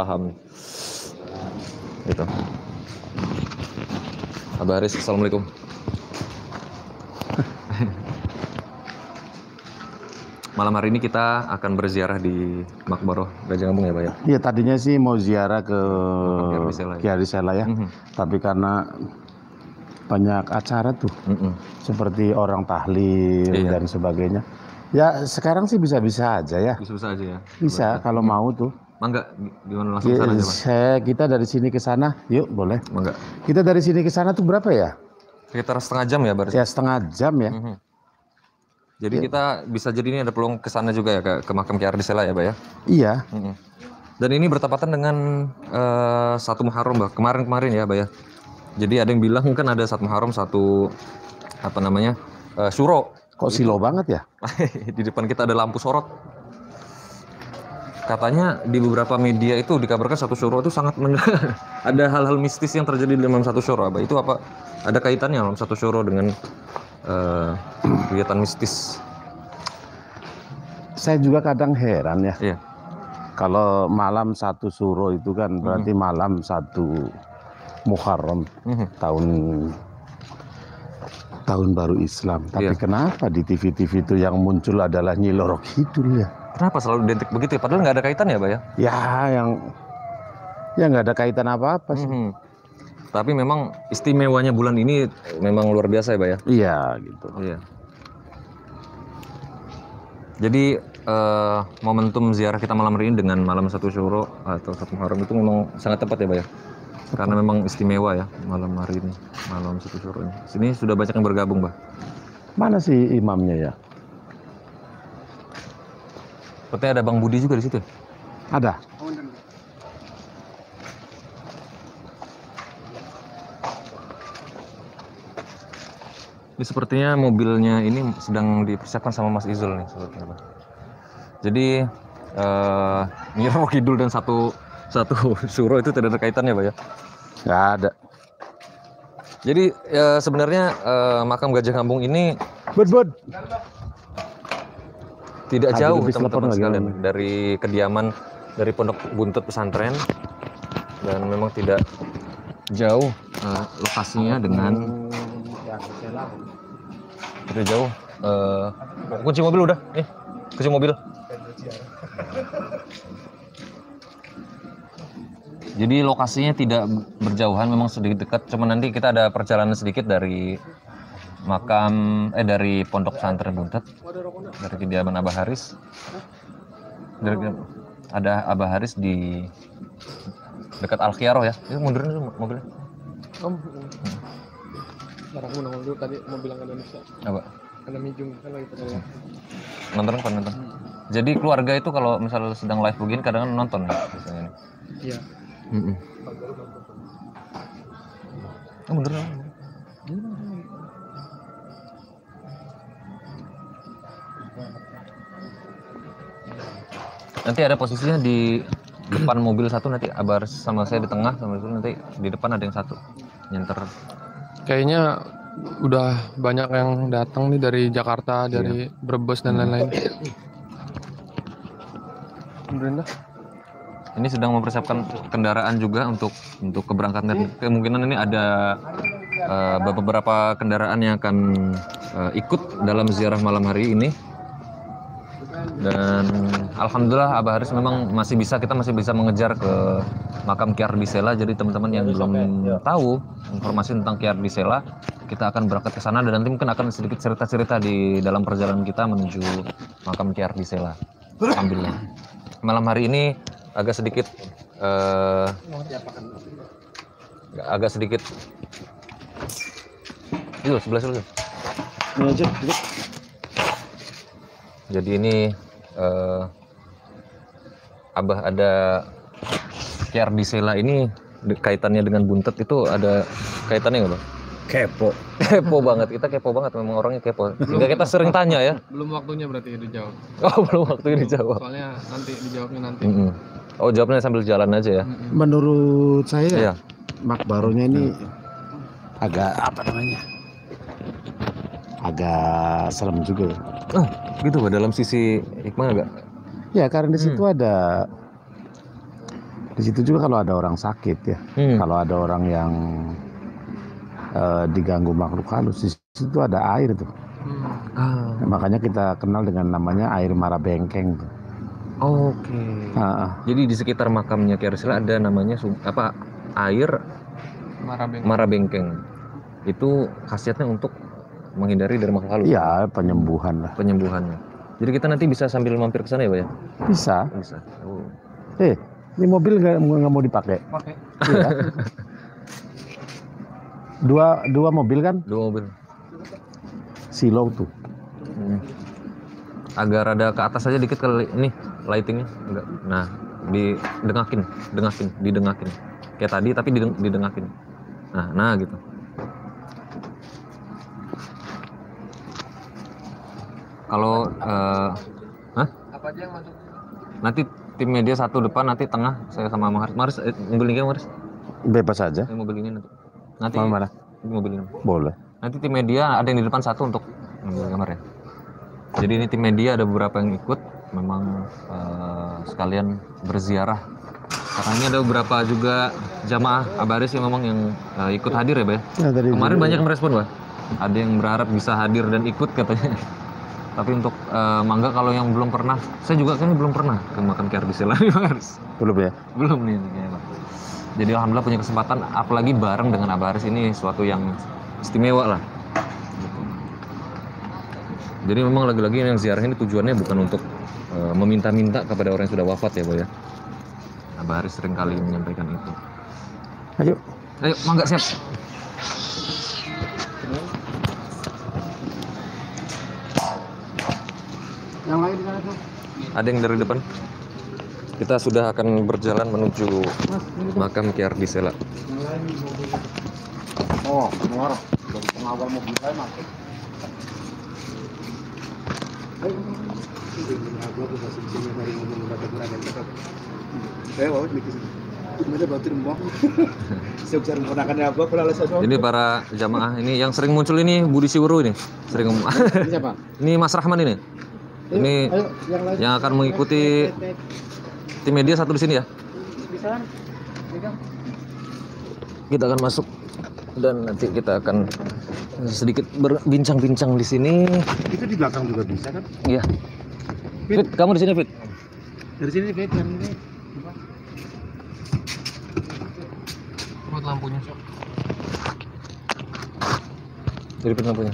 Paham. Gitu. Abah Haris, assalamualaikum. Malam hari ini kita akan berziarah di Makbaro Gajah Kampung ya Pak ya? Iya, tadinya sih mau ziarah ke Kiai Kiai Sela ya, tapi karena banyak acara tuh, seperti orang tahlil dan sebagainya. Ya sekarang sih bisa-bisa aja ya. Bisa-bisa aja ya? Bisa kalau mau tuh. Mangga, gimana langsung sana aja Pak? Kita dari sini ke sana, yuk boleh. Mangga. Kita dari sini ke sana tuh berapa ya? Sekitar setengah jam ya Baris? Ya setengah jam ya. Jadi kita bisa jadi ini ada peluang ke sana juga ya, ke makam Kiai Ardi Sela ya Pak ya? Iya. Dan ini bertepatan dengan 1 Muharram Pak, kemarin-kemarin ya Pak ya? Jadi ada yang bilang kan ada 1 Muharram, 1 Syuro. Kok silo banget ya? Di depan kita ada lampu sorot. Katanya di beberapa media itu dikabarkan 1 Syuro itu sangat ada hal-hal mistis yang terjadi di dalam 1 Syuro. Itu apa? Ada kaitannya dalam 1 Syuro dengan kegiatan mistis? Saya juga kadang heran ya. Iya. Kalau malam 1 Syuro itu kan berarti malam 1 Muharram tahun baru Islam. Tapi kenapa di TV-TV itu yang muncul adalah Nyi Loro Kidul ya? Kenapa selalu identik begitu ya? Padahal nggak ada kaitan ya Pak ya? Ya nggak ada kaitan apa-apa sih. Tapi memang istimewanya bulan ini memang luar biasa ya Pak ya? Iya gitu. Iya. Jadi momentum ziarah kita malam hari ini dengan malam 1 Syuro atau 1 Muharram itu memang sangat tepat ya Pak ya? Karena memang istimewa ya malam hari ini, malam 1 Syuro ini. Sini sudah banyak yang bergabung Pak. Mana sih imamnya ya? Sepertinya ada Bang Budi juga di situ. Ada. Ini sepertinya mobilnya ini sedang dipersiapkan sama Mas Izul nih sepertinya Pak. Jadi Nyi Loro Kidul dan satu Syuro itu tidak ada kaitannya Pak ya? Nggak ada. Jadi sebenarnya makam Gajah Kampung ini tidak jauh teman-teman sekalian dari kediaman dari Pondok Buntut Pesantren, dan memang tidak jauh lokasinya dengan tidak jauh. Kunci mobil udah nih, kunci mobil. Jadi lokasinya tidak berjauhan, memang sedikit dekat. Cuma nanti kita ada perjalanan sedikit dari makam dari Pondok Pesantren Buntet, dari kediaman Abah Haris. Ada Abah Haris di dekat Al Khiaroh ya. Itu mundurin dulu mobilnya. Barangmu nongol dulu tadi mau bilang Indonesia. Apa? Karena Mijung kan lagi pada nonton. Jadi keluarga itu kalau misalnya sedang live begini kadang nonton ya biasanya. Iya. Bener. Nanti ada posisinya di depan mobil satu, nanti Abar sama saya di tengah, sama itu nanti di depan ada yang satu nyenter. Kayaknya udah banyak yang datang nih dari Jakarta, dari Brebes dan lain-lain. Alhamdulillah. Ini sedang mempersiapkan kendaraan juga untuk keberangkatan. Kemungkinan ini ada beberapa kendaraan yang akan ikut dalam ziarah malam hari ini. Dan alhamdulillah Abah Haris memang kita masih bisa mengejar ke makam Kiai Ardi Sela. Jadi teman-teman yang belum tahu informasi tentang Kiai Ardi Sela, kita akan berangkat ke sana dan nanti mungkin akan sedikit cerita-cerita di dalam perjalanan kita menuju makam Kiai Ardi Sela. Alhamdulillah. Malam hari ini agak sedikit itu sebelah situ. Ini aja. Jadi ini Abah ada Kiai Ardi Sela ini kaitannya dengan Buntet itu ada kaitannya nggak Bang? Kepo banget, kita kepo banget, memang orangnya kepo. Sehingga kita sering tanya ya. Belum waktunya berarti dijawab. Oh, belum waktunya dijawab. Soalnya nanti dijawabnya nanti. Oh, jawabnya sambil jalan aja ya. Menurut saya Makbaronya ini agak agak serem juga. Gitu Pak, dalam sisi hikmah agak. Ya karena di situ ada Di situ juga kalau ada orang sakit ya, kalau ada orang yang diganggu makhluk halus, di situ ada air tuh. Nah, makanya kita kenal dengan namanya air Marabengkeng. Oke. Jadi di sekitar makamnya Ki Arisela ada namanya air Marabengkeng. Itu khasiatnya untuk menghindari dari makhluk halus. Iya, penyembuhan lah. Penyembuhannya. Jadi kita nanti bisa sambil mampir ke sana ya, Pak ya? Bisa. Oh. Ini mobil nggak mau dipakai? Pakai. Iya. Dua mobil kan? 2 mobil. Silau tuh. Agak rada ke atas aja dikit kali ini lightingnya. Enggak. Nah, didengakin. Kayak tadi tapi didengakin. Nah gitu. Kalau Apa aja yang masuk? nanti tim media satu depan, nanti tengah saya sama Maris. Mobil ini Maris? Bebas aja. Mobil ini nanti. Mana? Mobil ini. Boleh. Nanti tim media ada yang di depan satu untuk ngambil gambar ya. Jadi ini tim media ada beberapa yang ikut, memang sekalian berziarah. Karena ini ada beberapa juga jamaah Abaris yang memang yang ikut hadir ya, Pak ya. Kemarin banyak yang merespon, Pak. Ada yang berharap bisa hadir dan ikut katanya. Tapi untuk Mangga kalau yang belum pernah, saya juga kayaknya belum pernah ke makam Ki Ardisela nih, Mas. Belum ya? Belum nih kayaknya, Pak. Jadi alhamdulillah punya kesempatan, apalagi bareng dengan Abaris ini suatu yang istimewa lah. Jadi memang lagi-lagi yang ziarah ini tujuannya bukan untuk meminta-minta kepada orang yang sudah wafat ya, Pak ya. Abaris sering kali menyampaikan itu. Ayo, Mangga siap. Yang lain di sana tuh. Ada yang dari depan. Kita sudah akan berjalan menuju makam Ki Ardisela. Oh, keluar. Dari pengawal mobil saya masuk. Ini para jamaah ini yang sering muncul ini Budi Siwuru ini. Sering Siapa? Ini Mas Rahman ini. Ini yang akan mengikuti tim media satu di sini ya. Kita akan masuk dan nanti kita akan sedikit berbincang-bincang di sini. Itu di belakang juga bisa kan? Iya. Fit, kamu di sini, Fit. Dari sini Fit, yang ini. Buat lampunya, Sok. Jadi Fit lampunya.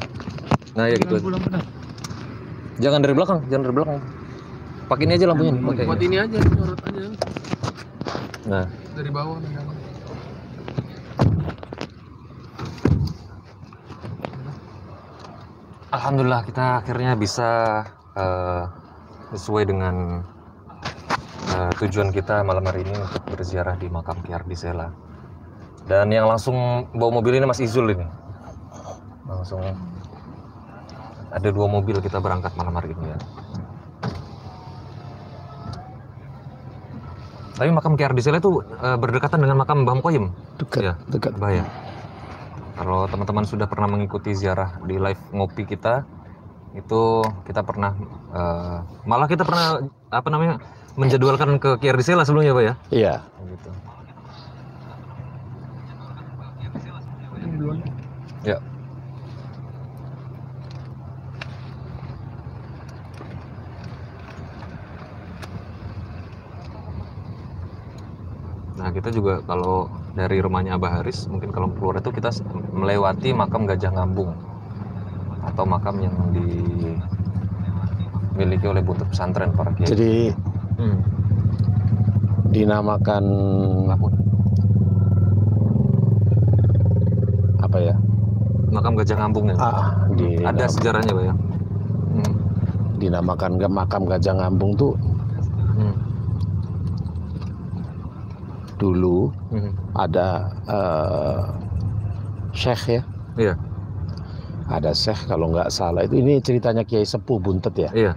Nah, ya gitu. Jangan dari belakang. Pakai ini aja lampunya. Buat ini aja, sorot aja. Nah, Dari bawah. alhamdulillah kita akhirnya bisa sesuai dengan tujuan kita malam hari ini untuk berziarah di makam Ki Ardisela. Dan yang langsung bawa mobil ini Mas Izul ini. Langsung ada 2 mobil kita berangkat malam hari ini ya. Tapi makam Ki Ardisela itu berdekatan dengan makam Mbah Mukoyim. Dekat. Bahaya. Kalau teman-teman sudah pernah mengikuti ziarah di live ngopi kita, itu kita pernah malah kita pernah menjadwalkan ke Ki Ardisela sebelumnya, Pak ya? Iya. Gitu. Ya. Nah, kita juga kalau dari rumahnya Abah Haris, mungkin kalau keluar itu kita melewati makam Gajah Ngambung atau makam yang dimiliki oleh butuh pesantren para kiai. Jadi dinamakan apa ya? Makam Gajah Ngambung ya. Ada sejarahnya, Pak ya. Dinamakan makam Gajah Ngambung tuh dulu ada syekh ya. Iya. Ada syekh kalau nggak salah itu, ini ceritanya Kiai Sepuh Buntet ya. Iya.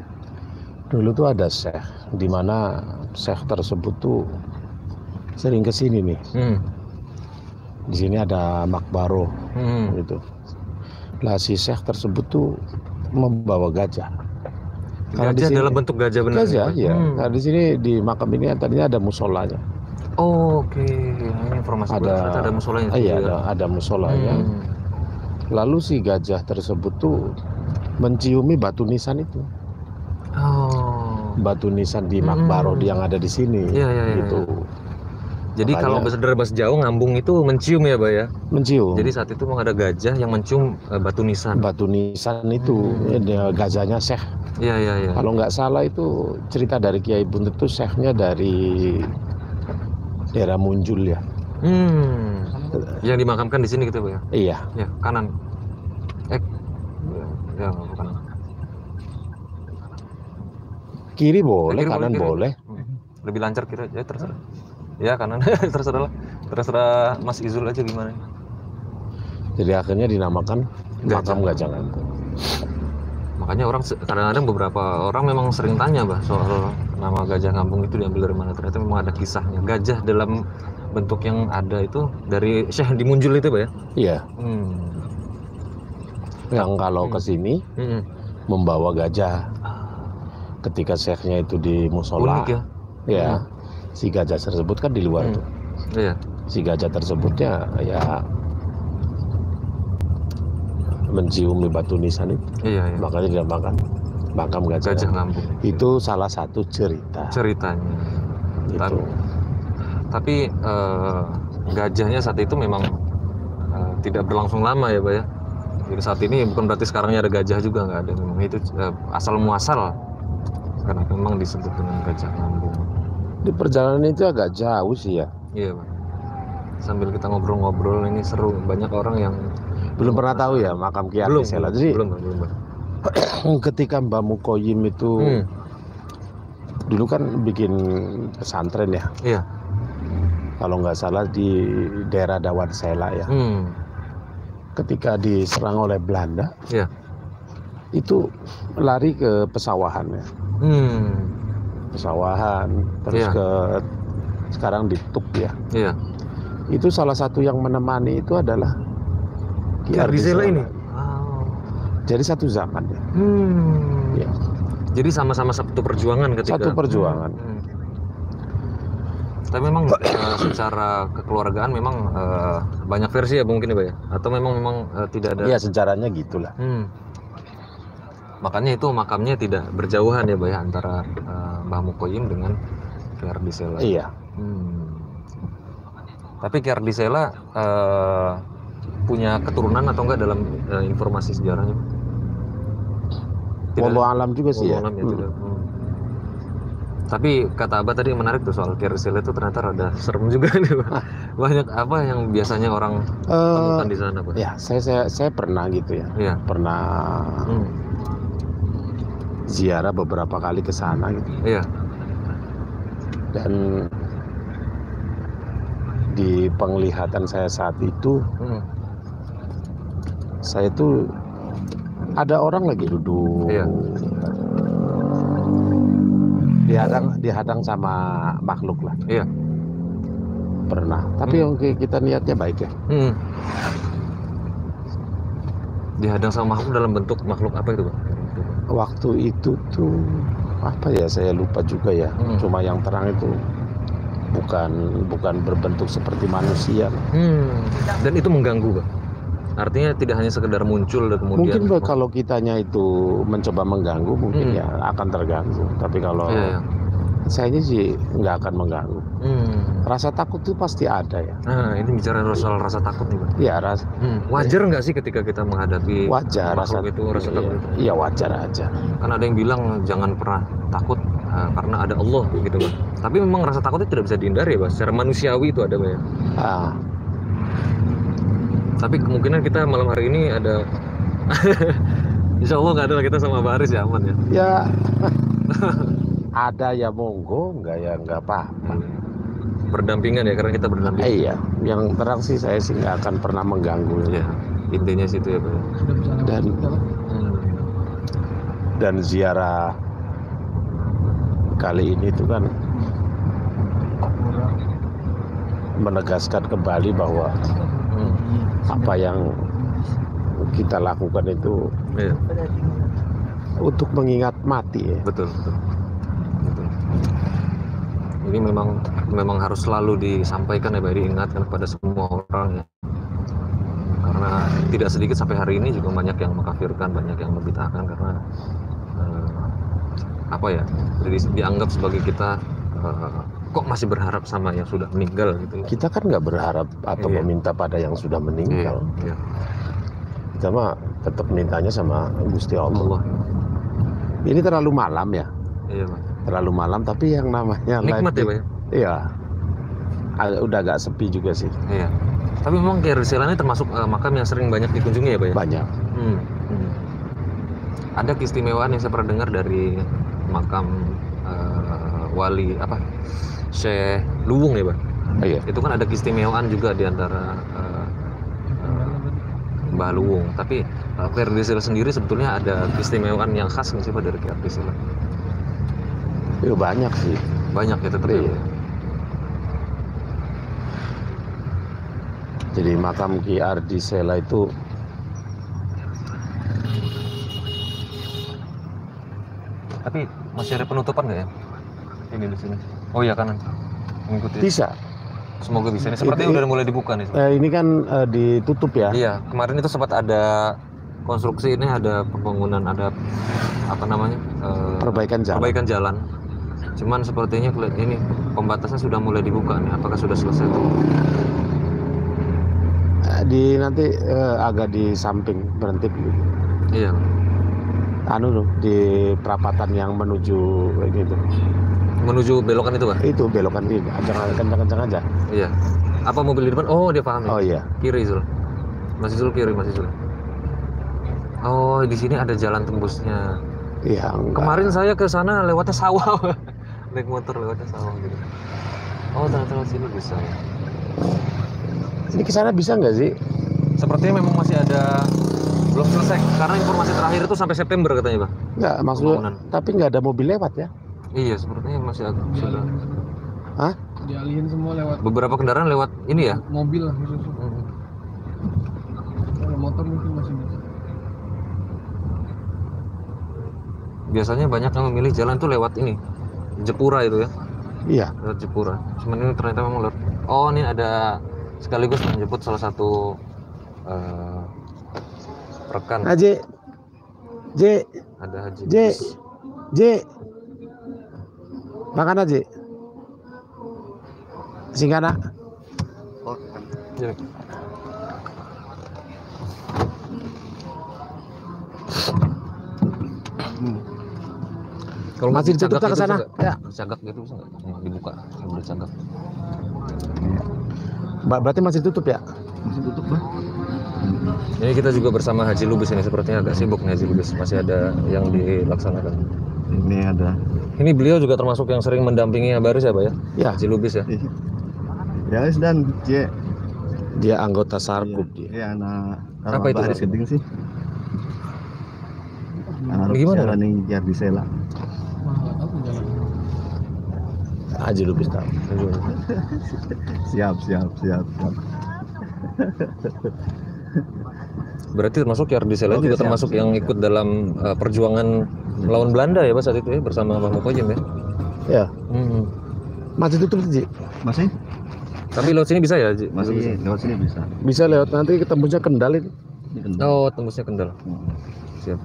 Dulu tuh ada syekh, di mana syekh tersebut tuh sering kesini nih. Di sini ada makbaro gitu. Lah si syekh tersebut tuh membawa gajah. Gajah dalam bentuk gajah benar. Gajah ya. Nah, di sini di makam ini tadinya ada musolanya. Oke, ini informasi baru. Ada musolanya. Iya, ada musolanya. Lalu si gajah tersebut tuh menciumi batu nisan itu. Oh. Batu nisan di Makbaro yang ada di sini. Iya. Gitu. Jadi kalau dari bahasa Jawa ngambung itu mencium ya, Pak ya? Mencium. Jadi saat itu memang ada gajah yang mencium batu nisan. Batu nisan itu gajahnya Syekh. Iya. Kalau nggak salah itu cerita dari Kiai Buntut itu Syekhnya dari daerah Munjul ya. Yang dimakamkan di sini gitu, Pak ya? Iya. Ya, kanan. Ya, bukan. Kiri boleh, kiri kanan boleh. Lebih lancar kira ya terserah. Ya kanan terserah lah. Terserah Mas Izul aja gimana. Jadi akhirnya dinamakan makam Gajah Ngambung. Makanya orang kadang-kadang beberapa orang memang sering tanya, Bah, soal nama Gajah Ngambung itu diambil dari mana. Ternyata memang ada kisahnya. Gajah dalam bentuk yang ada itu dari Syekh di Munjul itu, Pak ya? Iya. Yang kalau ke sini membawa gajah. Ketika Syekhnya itu di musola. Unik ya? Ya. Si gajah tersebut kan di luar tuh. Iya. Si gajah tersebutnya ya menciumi batu nisan itu. Iya. Makanya dinamakan makam Gajah Ngambung. Itu salah satu ceritanya. Gitu. Tapi gajahnya saat itu memang tidak berlangsung lama ya, Pak ya. Jadi saat ini bukan berarti sekarangnya ada gajah juga, nggak ada. Memang itu asal muasal karena memang disebut dengan Gajah Ngambung. Di perjalanan itu agak jauh sih ya. Iya, Pak. Sambil kita ngobrol-ngobrol ini seru, banyak orang yang belum pernah tahu ya makam Ki Ardi Sela. Jadi belum. Ketika Mbah Mukoyim itu dulu kan bikin pesantren ya. Iya. Kalau nggak salah di daerah Dawan Sela ya. Ketika diserang oleh Belanda, itu lari ke pesawahan ya. Pesawahan, terus ke sekarang di Tuk ya. Iya. Itu salah satu yang menemani itu adalah Ki Ardi Sela ini. Jadi satu zaman ya. Ya. Jadi sama-sama satu perjuangan ketika. Satu perjuangan. Tapi memang secara kekeluargaan memang banyak versi ya mungkin ya, Pak ya? Atau memang tidak ada? Iya, sejarahnya gitulah. Makanya itu makamnya tidak berjauhan ya, Pak ya, antara Mbah Mukoyim dengan Ki Ardi Sela. Iya. Tapi Ki Ardi Sela punya keturunan atau enggak dalam informasi sejarahnya? Wallahu alam juga sih ya. Tapi kata Abah tadi yang menarik tuh soal Ki Ardi Sela itu ternyata rada serem juga nih, Pak. Banyak apa yang biasanya orang temukan di sana, Pak? Ya, saya pernah gitu ya. Iya. Pernah ziarah beberapa kali ke sana gitu. Iya. Dan di penglihatan saya saat itu, saya tuh ada orang lagi duduk. Iya. Dihadang sama makhluk lah. Iya. Pernah. Tapi oke, kita niatnya baik ya. Dihadang sama makhluk dalam bentuk makhluk apa itu, Pak? Waktu itu tuh apa ya, saya lupa juga ya. Cuma yang terang itu bukan berbentuk seperti manusia. Dan itu mengganggu, Pak? Artinya tidak hanya sekedar muncul dan kemudian mungkin kalau kitanya itu mencoba mengganggu mungkin ya akan terganggu. Tapi kalau saya sih nggak akan mengganggu. Rasa takut itu pasti ada ya. Nah, ini bicara soal rasa takut nih, Pak. Iya, wajar nggak sih ketika kita menghadapi wajar rasa takut? Iya, wajar aja. Kan ada yang bilang jangan pernah takut karena ada Allah gitu, Pak. Tapi memang rasa takut itu tidak bisa dihindari ya, Pak. Secara manusiawi itu ada, Pak ya. Tapi kemungkinan kita malam hari ini ada Insya Allah nggak ada lah, kita sama Pak Aris ya, aman ya. Ya ada ya monggo, nggak ya nggak apa-apa. Berdampingan ya, karena kita berdampingan. Iya, yang terang sih saya sih nggak akan pernah mengganggu. Ya, intinya situ ya, Pak. Dan ziarah kali ini tuh kan menegaskan kembali bahwa apa yang kita lakukan itu untuk mengingat mati ya. Betul. Ini memang harus selalu disampaikan ya, diingatkan kepada semua orang ya. Karena tidak sedikit sampai hari ini juga banyak yang mengkafirkan, banyak yang membid'ahkan karena dianggap sebagai kita kok masih berharap sama yang sudah meninggal gitu. Kita kan nggak berharap atau meminta pada yang sudah meninggal. Iya. Kita mah tetap mintanya sama Gusti Allah. Ini terlalu malam ya. Iya, Pak. Terlalu malam, tapi yang namanya nikmat ya, Pak ya? Iya. Udah agak sepi juga sih. Iya. Tapi memang Kiai Ardisela ini termasuk makam yang sering banyak dikunjungi ya, Pak ya? Banyak. Ada keistimewaan yang saya pernah dengar dari makam wali Syekh Luwung ya, Pak? Iya. Itu kan ada keistimewaan juga di antara Mbah Luwung. Tapi Kiai Ardisela sendiri sebetulnya ada keistimewaan yang khas nggak sih, Pak, dari Kiai Ardisela? Ya, banyak sih. Banyak ya tetap. Iya. Jadi makam Kiai Ardisela itu tapi masih ada penutupan nggak ya? Ini di sini. Oh iya, kanan. Mengikuti. bisa. Semoga bisa. Ini sepertinya udah mulai dibuka nih. Ini kan ditutup ya. Iya, kemarin itu sempat ada konstruksi, ini ada pembangunan, ada Perbaikan jalan. Cuman sepertinya ini pembatasnya sudah mulai dibuka nih. Apakah sudah selesai tuh? Nanti agak di samping berhenti dulu. Iya. Di perapatan yang menuju gitu. Menuju belokan itu, Pak? Itu belokan ini, kencang-kencang aja. Iya. Apa mobil di depan? Oh, dia paham ya. Oh iya. Kiri Zul. Masih kiri. Oh, di sini ada jalan tembusnya. Iya. Kemarin saya ke sana lewatnya sawah. Naik motor lewatnya sawah gitu. Oh, ternyata lewat sini bisa. Ini ke sana bisa nggak sih? Sepertinya memang masih ada, belum selesai. Karena informasi terakhir itu sampai September katanya, Pak. Nggak, maksudnya. Tapi nggak ada mobil lewat ya? Iya, sepertinya masih sudah. Hah? Dialihin semua lewat. Beberapa kendaraan lewat ini ya? Mobil lah gitu. Kalau motor mungkin masih bisa. Biasanya banyak yang memilih jalan tuh lewat ini, Jepura itu ya? Iya. Lewat Jepura. Cuman ini ternyata memang lewat. Oh, ini ada sekaligus menjemput salah satu rekan. J. Ada Haji. J. Makan aja. Singkana. Oh, ya. Kalau masih ditutup ke sana? Ya. Cagak gitu bisa nggak? Dibuka, sambil cagak. Berarti masih tutup ya? Masih tutup, Pak. Ini kita juga bersama Haji Lubis, ini sepertinya agak sibuk nih Haji Lubis. Masih ada yang dilaksanakan. Ini ada. Ini beliau juga termasuk yang sering mendampingi Abaris ya, Pak ya? Ya. Haji Lubis ya? Ya, dan dia anggota Sarkup dia. Iya, anak apa itu? Haris Keding sih. Gimana? Nih Kiai Ardisela. Haji Lubis tahu. Siap. Berarti termasuk Kiai Ardisela juga termasuk yang ikut dalam perjuangan melawan Belanda ya, Pak, saat itu ya, bersama Mbah Mukojim ya? Ya. Masih tutup sih. Masih? Tapi lewat sini bisa ya, Ji? Masih bisa. Lewat sini bisa. Bisa lewat, nanti ketembusnya Kendal itu. Oh, tembusnya Kendal. Siap.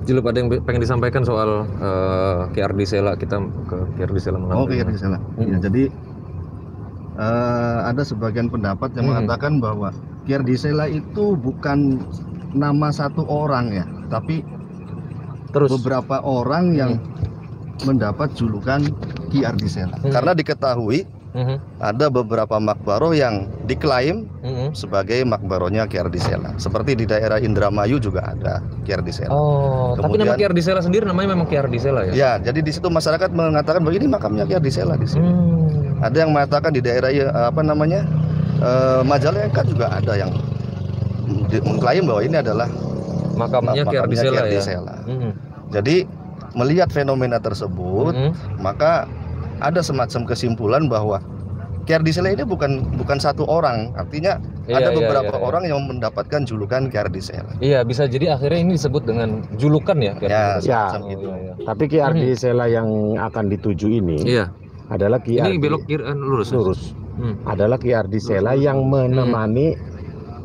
Jilup, ada yang pengen disampaikan soal Kiai Ardisela, kita ke Kiai Ardisela mengambil. Oh, Kiai Ardisela. Ya, jadi ada sebagian pendapat yang mengatakan bahwa Kiai Ardisela itu bukan nama satu orang ya, tapi beberapa orang yang mendapat julukan Kiai Ardisela. Karena diketahui ada beberapa makbaroh yang diklaim sebagai makbarohnya Kiai Ardisela. Seperti di daerah Indramayu juga ada Kiai Ardisela. Oh, tapi nama Kiai Ardisela sendiri namanya memang Kiai Ardisela ya? Ya, jadi di situ masyarakat mengatakan bahwa ini makamnya Kiai Ardisela di sini. Ada yang mengatakan di daerah Majalengka juga ada yang mengklaim bahwa ini adalah makamnya Kiai Ardisela ya. Jadi melihat fenomena tersebut, maka ada semacam kesimpulan bahwa Kiai Ardisela ini bukan satu orang. Artinya ada beberapa orang yang mendapatkan julukan Ki Ardi Sela. Iya, bisa jadi akhirnya ini disebut dengan julukan ya. Ya, Ya, gitu. tapi Ki Ardi Sela yang akan dituju ini Iya. adalah Ki Ini Ardi belok kiri lurus. lurus. Adalah Ki Ardi Sela yang menemani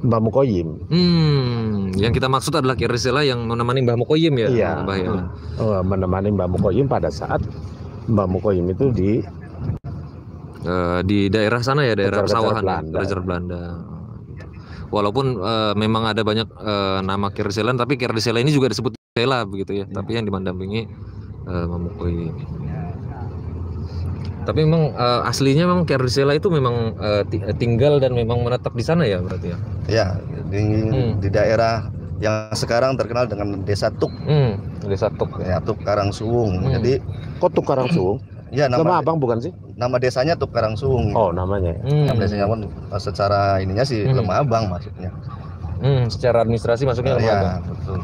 Mbah Mukoyim. Yang kita maksud adalah Ki Ardi Sela yang menemani Mbah Mukoyim ya. Iya. Mbah ya. Menemani Mbah Mukoyim pada saat Mbah Mukoyim itu Di daerah sana ya, daerah Kejar-kejar persawahan ya, Belanda. kejar Belanda. Walaupun memang ada banyak nama Ki Ardi Sela, tapi Ki Ardi Sela ini juga disebut Sela begitu ya. Tapi yang dimandampingi Mbah Mukoyim. Tapi memang aslinya memang Ki Ardi Sela itu memang tinggal dan memang menetap di sana ya berarti ya. Ya, di daerah yang sekarang terkenal dengan Desa Tuk. Desa Tuk Ya, Tuk Karangsuwung. Jadi Kok Tuk Karangsuwung? ya Nama abang bukan sih? nama desanya Tuk Karangsuwung. Oh, namanya. Nama desanya pun secara ininya sih Lemah Abang maksudnya. Secara administrasi masuknya Lemah Abang. Ya, betul.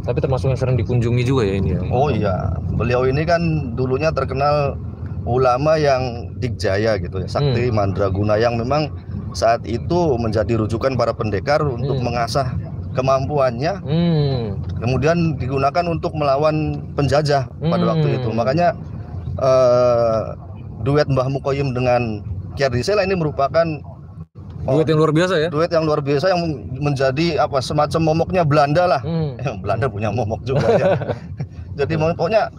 Tapi termasuk yang sering dikunjungi juga ya ini ya. Oh iya, beliau ini kan dulunya terkenal ulama yang dikjaya gitu ya, sakti mandraguna yang memang saat itu menjadi rujukan para pendekar untuk mengasah kemampuannya, kemudian digunakan untuk melawan penjajah pada waktu itu. Makanya duet Mbah Mukoyim dengan Ki Ardi Sela ini merupakan duet yang luar biasa ya. Duet yang luar biasa yang menjadi semacam momoknya Belanda lah. Belanda punya momok juga ya. Jadi pokoknya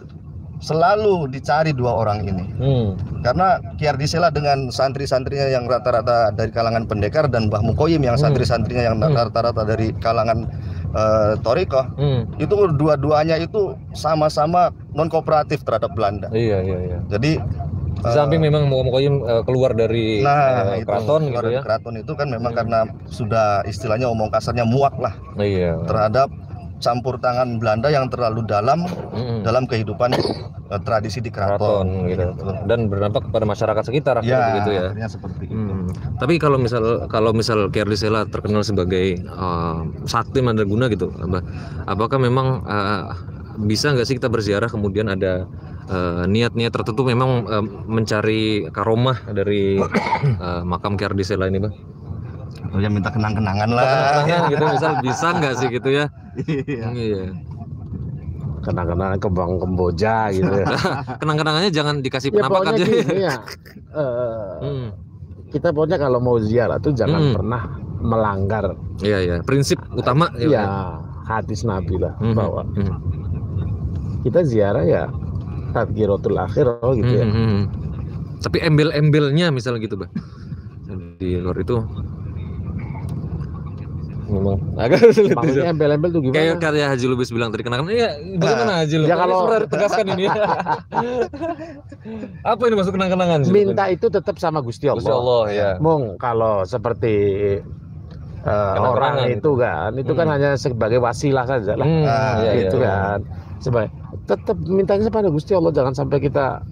selalu dicari dua orang ini. Karena Ki Ardi Sela dengan santri-santrinya yang rata-rata dari kalangan pendekar dan Mbah Mukoyim yang santri-santrinya yang rata-rata dari kalangan Thorikoh, itu dua-duanya itu sama-sama non kooperatif terhadap Belanda. Iya. Jadi di samping memang Mukoyim keluar dari keraton gitu ya. Keraton itu kan memang karena sudah istilahnya omong kasarnya muak lah terhadap campur tangan Belanda yang terlalu dalam dalam kehidupan tradisi di keraton gitu. Dan berdampak kepada masyarakat sekitar gitu ya. Seperti itu. Tapi kalau misal Ki Ardi Sela terkenal sebagai sakti mandraguna gitu, apakah memang bisa nggak sih kita berziarah kemudian ada niat-niat tertentu memang mencari karomah dari makam Ki Ardi Sela ini, Bang? Ya minta kenang-kenangan lah. Kenang-kenangan gitu misal bisa nggak sih gitu ya? Iya. Kenang-kenangan ke Bang Kemboja gitu ya. Kenang-kenangannya jangan dikasih Ya penampakan pokoknya aja. gini ya. Kita pokoknya kalau mau ziarah tuh jangan pernah melanggar. Iya. Prinsip utama ya hadis Nabi lah bahwa kita ziarah ya tadhkiratul akhirah gitu ya. Tapi embel-embelnya misalnya gitu, Bang. Di luar itu memang agak sulit. Maksudnya embel-embel tuh gimana? Kayak karya Haji Lubis bilang tadi kenangan. Iya, bagaimana Haji Lubis? Ya kalau tegaskan ini. Apa ini masuk kenang-kenangan? Minta itu tetap sama Gusti Allah. Gusti Allah ya. Mung kalau seperti orang itu kan, itu kan hanya sebagai wasilah saja lah. Gitu kan. Sebagai tetap mintanya kepada Gusti Allah, jangan sampai kita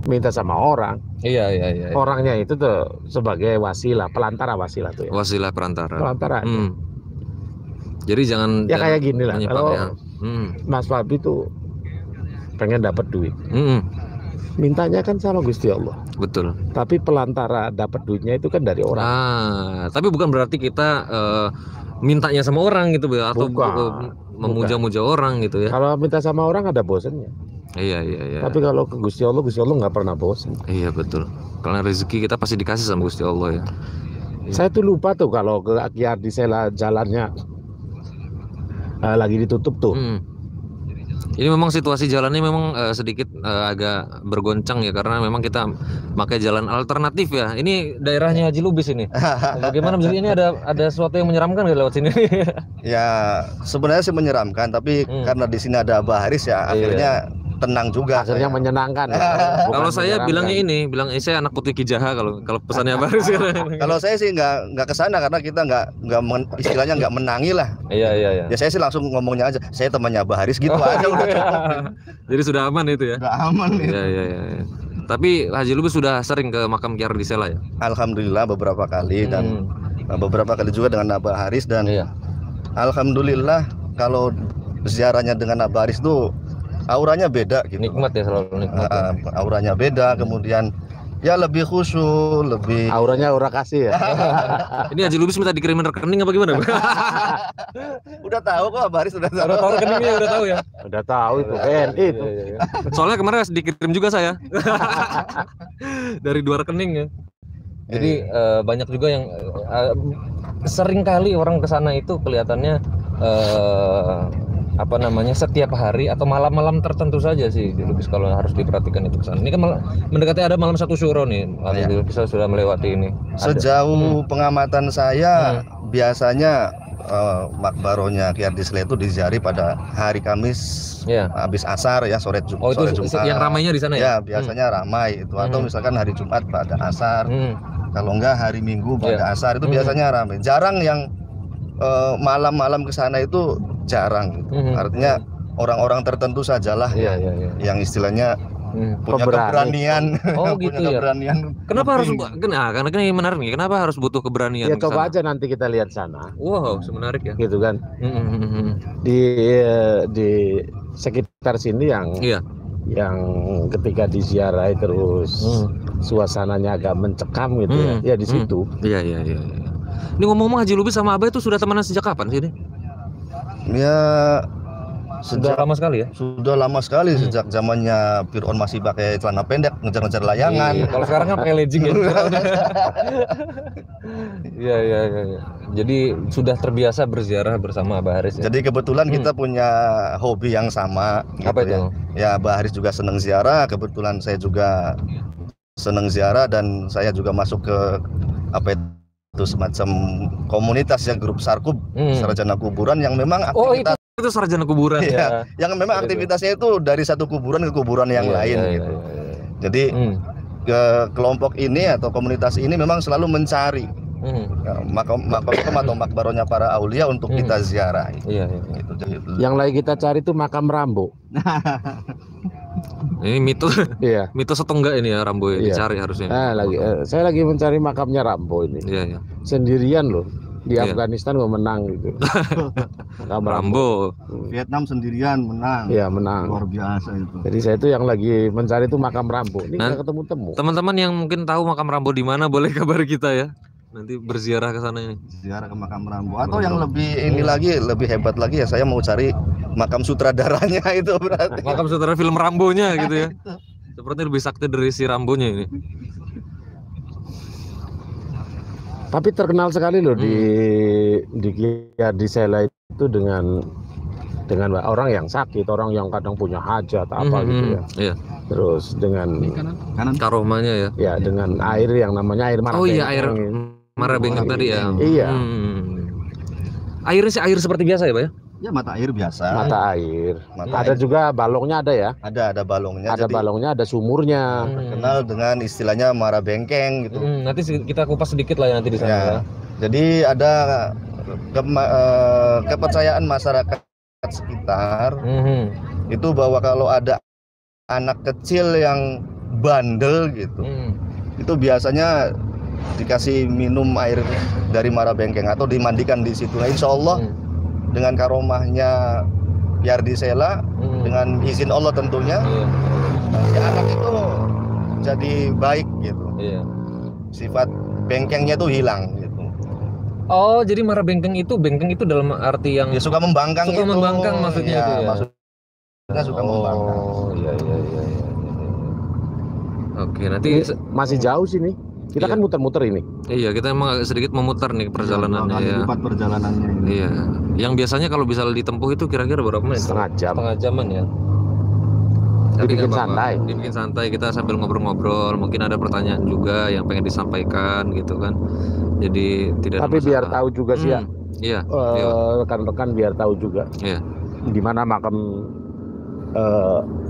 minta sama orang. Iya. Orangnya itu tuh sebagai wasilah, pelantara wasilah tuh ya. Wasilah perantara. Pelantara. Jadi jangan ya kayak gini lah. Kalau Mas Fabi tuh pengen dapat duit, mintanya kan sama Gusti Allah. Betul. Tapi pelantara dapat duitnya itu kan dari orang. Tapi bukan berarti kita mintanya sama orang gitu ya, atau memuja-muja orang gitu ya. Kalau minta sama orang ada bosannya. Iya. Tapi kalau ke Gusti Allah nggak pernah bosan. Iya betul. Karena rezeki kita pasti dikasih sama Gusti Allah ya. Saya tuh lupa tuh kalau ke Ki Ardi Sela jalannya lagi ditutup tuh. Ini memang situasi jalannya memang sedikit agak bergoncang ya, karena memang kita pakai jalan alternatif ya. Ini daerahnya Haji Lubis ini. Bagaimana misalnya ini ada sesuatu yang menyeramkan nggak lewat sini? Ya sebenarnya sih menyeramkan, tapi karena di sini ada Abah Haris ya akhirnya tenang juga. Akhirnya menyenangkan. Kalau saya bilangnya saya anak putih Ki Jaha kalau pesannya Abah Haris. Kalau saya sih nggak kesana karena kita istilahnya nggak menangi lah. Iya. Ya saya sih langsung ngomongnya aja, saya temannya Abah Haris gitu aja udah cukup. Jadi sudah aman itu ya. Sudah aman itu. Iya. Tapi Haji Lubis sudah sering ke makam Ki Ardi Sela ya? Alhamdulillah beberapa kali dan beberapa kali juga dengan Abah Haris dan alhamdulillah kalau ziarahnya dengan Abah Haris tuh auranya beda gitu. Nikmat ya, selalu nikmat. Auranya beda, kemudian Ya lebih khusyuk, lebih Auranya aura kasih ya. Ini Haji Lubis minta dikirimin rekening apa gimana? udah tahu kok, Baris udah tahu. Udah tahu rekeningnya, udah tahu ya. Udah tahu itu BNI itu. Iya. Soalnya kemarin dikirim juga saya. Dari 2 rekening ya. Jadi banyak juga yang sering kali orang ke sana itu kelihatannya apa namanya setiap hari atau malam-malam tertentu saja sih Lubis kalau harus diperhatikan itu kesana. Ini kan mendekati ada malam 1 syuro nih, bisa sudah melewati ini. Sejauh pengamatan saya biasanya makbarohnya Ki Ardisela itu diziarahi pada hari Kamis habis asar ya, sore Jumat. Oh itu yang ramainya di sana ya? Ya biasanya ramai itu, atau misalkan hari Jumat pada asar, kalau enggak hari Minggu pada asar itu biasanya ramai. Jarang yang malam-malam ke sana itu, jarang gitu. Artinya orang-orang tertentu sajalah yang istilahnya punya keberanian. Oh gitu ya. Kenapa harus? Karena ini menarik nih. Kenapa harus butuh keberanian? Ya coba aja nanti kita lihat sana. Wow, menarik ya. Gitu kan. Di sekitar sini yang ketika diziarahi terus suasananya agak mencekam gitu ya. Ya di situ. Iya. Ini ngomong-ngomong Haji Lubis sama Abah itu sudah temenan sejak kapan sih ini? Ya sudah lama sekali ya? Sudah lama sekali, sejak zamannya Fir'aun masih pakai celana pendek ngejar-ngejar layangan. Kalau sekarang kan pakai legging ya. Iya. Jadi sudah terbiasa berziarah bersama Abah Haris ya? Jadi kebetulan kita punya hobi yang sama. Apa itu? Ya Abah Haris juga senang ziarah, kebetulan saya juga senang ziarah, dan saya juga masuk ke apa itu semacam komunitas ya, grup Sarkub, Sarjana Kuburan, yang memang aktivitas itu sarjana kuburan ya. Yang memang aktivitasnya itu dari satu kuburan ke kuburan yang lain gitu. Jadi kelompok ini atau komunitas ini memang selalu mencari makam atau makbaronya para aulia untuk kita ziarah. Gitu. Yang lagi kita cari itu makam Rambo. Ini mitos. Mitos atau enggak ini ya Rambo ya, dicari harusnya. Saya lagi mencari makamnya Rambo ini. Sendirian loh. Di Afghanistan mau menang gitu. Rambo. Vietnam sendirian menang. Iya, menang. Luar biasa itu. Jadi saya itu yang lagi mencari itu makam Rambo. Ini nggak ketemu-temu. Teman-teman yang mungkin tahu makam Rambo di mana boleh kabari kita ya. Nanti berziarah ke sana ini. Ziarah ke makam Rambo. Atau yang lebih ini lagi, lebih hebat lagi ya, saya mau cari makam sutradaranya itu berarti. Makam sutradara film Rambonya gitu ya. Seperti lebih sakti dari si Rambonya ini. Tapi terkenal sekali loh di Ki Ardisela itu dengan orang yang sakit, orang yang kadang punya hajat apa gitu ya. Iya. Terus dengan karomanya ya. Ya, dengan air yang namanya air marabengkeng. Oh iya, air marabengkeng tadi ya. Iya. Airnya sih air seperti biasa ya, Pak ya? Ya, mata air biasa. Mata air. Ada juga balongnya ada ya? Ada balongnya. Ada balongnya, ada sumurnya. Terkenal dengan istilahnya marabengkeng gitu. Nanti kita kupas sedikit lah ya nanti di sana. Ya. Jadi ada kepercayaan masyarakat sekitar itu bahwa kalau ada anak kecil yang bandel gitu, itu biasanya dikasih minum air dari marabengkeng atau dimandikan di situ. Nah, insya Allah dengan karomahnya Ki Ardisela, dengan izin Allah tentunya, si anak itu jadi baik gitu. Sifat bengkengnya tuh hilang gitu. Oh, jadi marabengkeng itu dalam arti yang suka membangkang. Suka membangkang maksudnya itu ya. Maksudnya suka membangkang. Oh, iya. Oke, nanti masih jauh sini. Kita kan muter-muter ini. Iya, kita emang agak sedikit memutar nih perjalanannya ya. Perjalanannya ini. Iya. Yang biasanya kalau bisa ditempuh itu kira-kira berapa menit? Setengah jaman ya. Tapi dibikin santai. Dibikin santai, kita sambil ngobrol-ngobrol. Mungkin ada pertanyaan juga yang pengen disampaikan gitu kan. Jadi tidak. Tapi biar tahu juga sih ya. Iya. Rekan-rekan biar tahu juga. Iya. Di mana makam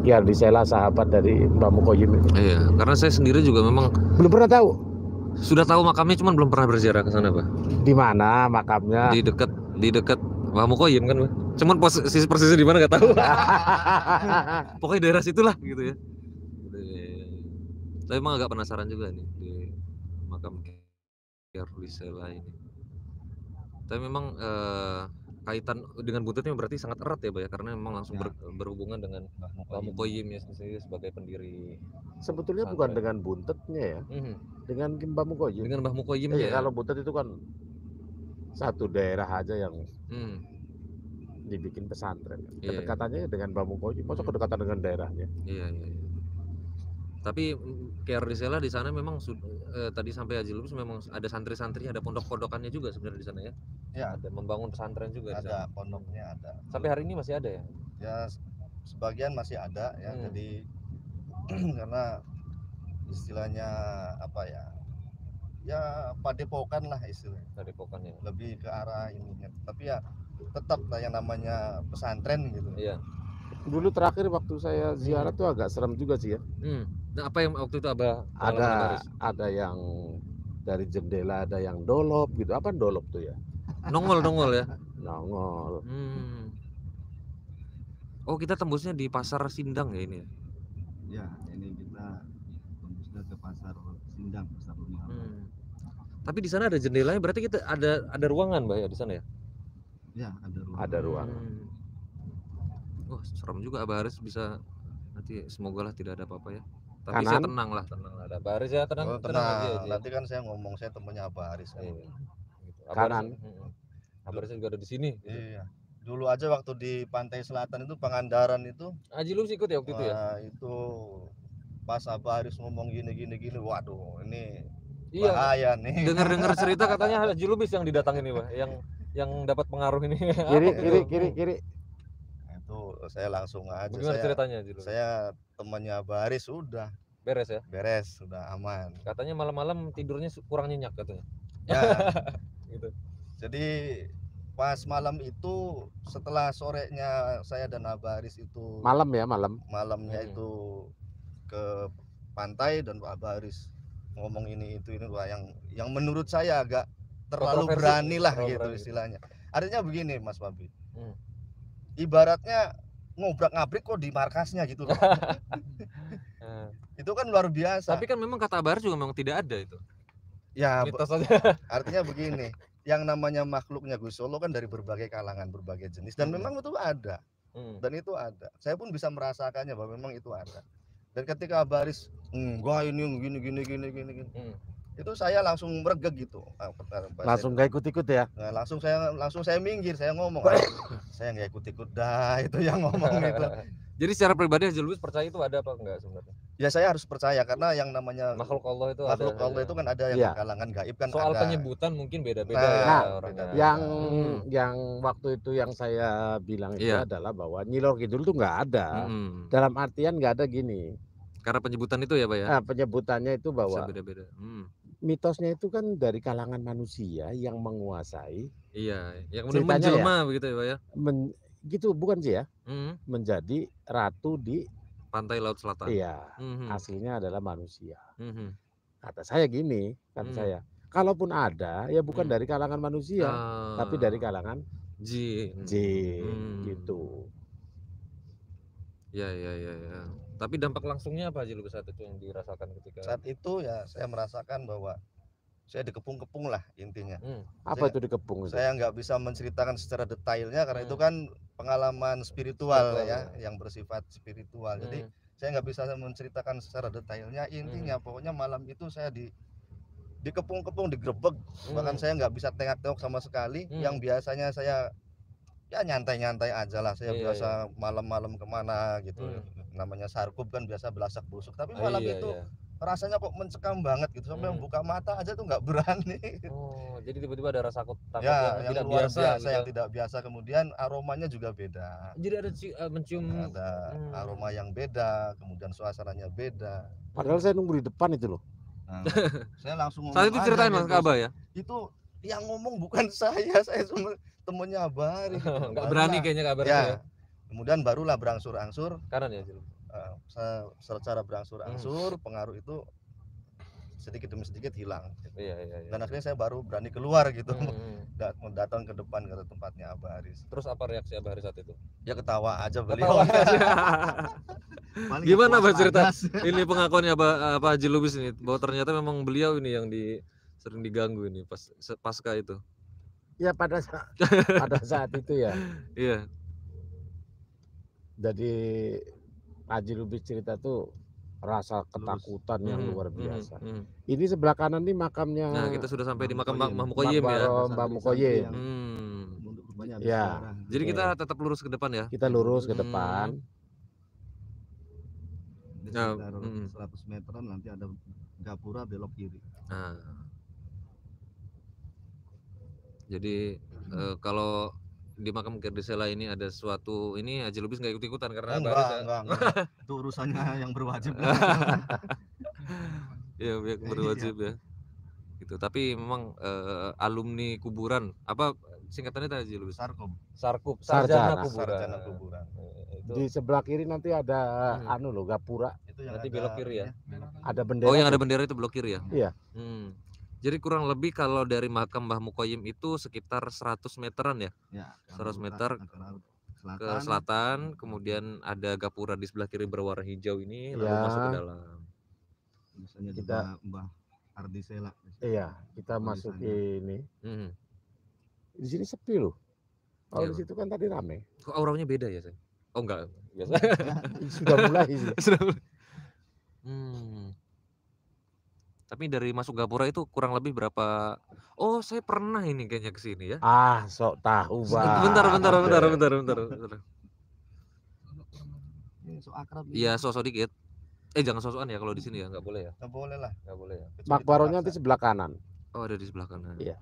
Ki Ardisela, sahabat dari Mbah Mukoyim. Iya, karena saya sendiri juga memang belum pernah tahu. Sudah tahu makamnya, cuman belum pernah berziarah ke sana, Pak. Di mana makamnya? Di dekat Mbah Mukoyim kan, Pak. Cuman persisnya di mana nggak tahu. Pokoknya daerah situlah gitu ya. Tapi emang agak penasaran juga nih di makam Ki Ardisela ini. Tapi memang kaitan dengan buntutnya berarti sangat erat ya, Pak ya, karena memang langsung Ya. berhubungan dengan Mbah Mukoyim ya sendiri sebagai pendiri. Sebetulnya bukan dengan buntetnya ya, dengan Mbah Mukoyim. Dengan Mbah Mukoyimnya ya. Kalau buntet itu kan satu daerah aja yang dibikin pesantren. Kedekatannya dengan Mbah Mukoyim, maksud kedekatan dengan daerahnya. Iya. Tapi Kyar di Sela di sana memang tadi sampai Haji Lubis memang ada santri-santrinya, ada pondok-pondokannya juga sebenarnya di sana ya. Ya. Ada membangun pesantren juga. Ada pondoknya ada. Sampai hari ini masih ada ya? Ya sebagian masih ada ya. Jadi karena istilahnya apa ya? Ya padepokan lah istilahnya. Padepokan ya. Lebih ke arah ininya. Tapi ya tetap lah yang namanya pesantren gitu. Iya. Dulu terakhir waktu saya ziarah tuh agak serem juga sih ya. Nah, apa yang waktu itu Abah ada yang dari jendela, ada yang dolop gitu. Apa dolop tuh ya? Nongol ya. Nongol. Oh, kita tembusnya di Pasar Sindang ya ini. Ya, ini kita tembusnya ke Pasar Sindang, Pasar Rumah. Tapi di sana ada jendelanya, berarti kita ada ruangan, Mbak ya di sana ya? Ya, ada ruangan. Ada ruangan. Wah, serem juga Abah Haris bisa nanti semoga lah tidak ada apa-apa ya. Tapi saya tenang lah ada Abah Haris ya, tenang aja. Nanti kan saya ngomong saya temannya Abah Haris kan. Iya. Gitu. Kanan. Abah Haris juga ada di sini. Gitu. Iya. Dulu aja waktu di pantai selatan itu Pangandaran itu. Haji Lubis ikut ya waktu itu ya? Itu pas Abah Haris ngomong gini, waduh ini iya, bahaya nih. Dengar cerita katanya Haji Lubis yang didatangin nih, Pak, yang dapat pengaruh ini. Kiri. Itu saya langsung aja. Gimana ceritanya Haji Lubis? Saya temannya Abah Haris sudah beres ya? Beres, sudah aman. Katanya malam-malam tidurnya kurang nyenyak katanya. Ya. Gitu. Jadi pas malam itu setelah sorenya saya dan Abah Haris itu malamnya itu ke pantai dan Abah Haris ngomong ini wah yang menurut saya agak terlalu berani lah gitu istilahnya. Artinya begini Mas Babi. Ibaratnya ngobrak-ngabrik kok di markasnya gitu loh. Itu kan luar biasa. Tapi kan memang kata Abah Haris juga memang tidak ada itu. Ya, mitos aja. Artinya begini, yang namanya makhluknya Gus Solo kan dari berbagai kalangan, berbagai jenis dan memang itu ada. Dan itu ada. Saya pun bisa merasakannya bahwa memang itu ada. Dan ketika Abah Haris, gua ini gini. Itu saya langsung meregeg gitu. Langsung gak ikut-ikut ya? Nah, langsung saya minggir, saya ngomong, saya nggak ikut-ikut dah, itu yang ngomong itu. Jadi secara pribadi Haji Lubis percaya itu ada apa enggak sebenarnya? Ya saya harus percaya karena yang namanya makhluk Allah itu itu kan ada yang di kalangan gaib kan. Soal ada. penyebutan mungkin beda-beda orangnya. Yang waktu itu yang saya bilang itu adalah bahwa Nyi Loro Kidul tuh nggak ada. Dalam artian nggak ada gini. Karena penyebutan itu ya Pak ya? Penyebutannya itu bahwa beda-beda. Mitosnya itu kan dari kalangan manusia yang menguasai. Iya, yang kemudian menjelma begitu ya Pak ya? Gitu bukan sih ya? Menjadi ratu di pantai Laut Selatan. Iya, aslinya adalah manusia. Kata saya gini, kalaupun ada ya bukan dari kalangan manusia, tapi dari kalangan jin. Gitu. Ya. Tapi dampak langsungnya apa Haji Lubis saat itu yang dirasakan ketika? Saat itu ya saya merasakan bahwa saya dikepung-kepung lah intinya. Apa itu dikepung? Saya nggak bisa menceritakan secara detailnya karena itu kan pengalaman spiritual ya, yang bersifat spiritual. Jadi saya nggak bisa menceritakan secara detailnya. Intinya pokoknya malam itu saya dikepung-kepung, digerebek. Bahkan saya nggak bisa tengok-tengok sama sekali. Yang biasanya saya ya nyantai-nyantai aja lah. Saya biasa malam-malam kemana gitu. Namanya sarkup kan biasa belasak busuk. Tapi malam itu rasanya kok mencekam banget gitu, sampai buka mata aja tuh nggak berani. Oh, jadi tiba-tiba ada rasa takut ya, yang tidak luar biasa gitu. Yang tidak biasa, kemudian aromanya juga beda. Jadi ada mencium aroma yang beda, kemudian suasananya beda. Padahal saya nunggu di depan itu loh. Nah, saya langsung ngomong. Saat itu ceritain Mas Abah ya? Itu yang ngomong bukan saya cuma temennya Abah Haris. Nggak berani kayaknya kabar ya. Kemudian barulah berangsur-angsur kanan ya Jil. Secara berangsur-angsur pengaruh itu sedikit demi sedikit hilang. Iya. Dan akhirnya saya baru berani keluar gitu, datang ke depan ke tempatnya Abah Haris. Terus apa reaksi Abah Haris saat itu? Ya ketawa aja beliau. Gimana Abah cerita ini pengakuannya Pak Haji Lubis ini bahwa ternyata memang beliau ini yang sering diganggu ini pasca itu. Ya pada saat itu ya. Iya. Jadi Haji Lubis cerita tuh rasa ketakutan yang luar biasa. Ini sebelah kanan nih makamnya. Nah, kita sudah sampai di makam Mbah Mak Mukoyim ya. Baro Mbah Mukoyim. Ya. Jadi kita tetap lurus ke depan ya. Kita lurus ke depan. Di sekitar 100 meteran nanti ada gapura belok kiri. Nah. Jadi kalau di makam Kyar Disela ini ada sesuatu ini Haji Lubis nggak ikut-ikutan karena enggak. Itu urusannya yang berwajib. Ya, yang berwajib ya. Gitu. Tapi memang alumni kuburan apa singkatannya tadi Haji Lubis? Sarkup. Sarjana kuburan. Di sebelah kiri nanti ada gapura. Itu yang nanti belok kiri ya. Ada bendera. Oh, yang ada bendera itu belok kiri ya? Iya. Jadi kurang lebih kalau dari makam Mbah Mukoyim itu sekitar 100 meteran ya? Ya, 100 meter ke selatan, kemudian ada gapura di sebelah kiri berwarna hijau ini, lalu masuk ke dalam. Misalnya kita Mbah Ardisela. Iya, kita masuk ini. Di sini sepi loh. Kalau di situ kan tadi rame. Kok auranya beda ya, Sen? Oh enggak, biasa. Sudah mulai sih. Tapi dari masuk gapura itu kurang lebih berapa? Oh, saya pernah ini kayaknya ke sini ya. Sok tahu, Bang. Bentar. Sok akrab. Iya, sosok dikit. Jangan sosokan ya kalau di sini ya, nggak boleh ya. Nggak boleh lah. Nggak boleh ya. Makbaronya nanti sebelah kanan. Oh, ada di sebelah kanan. Iya.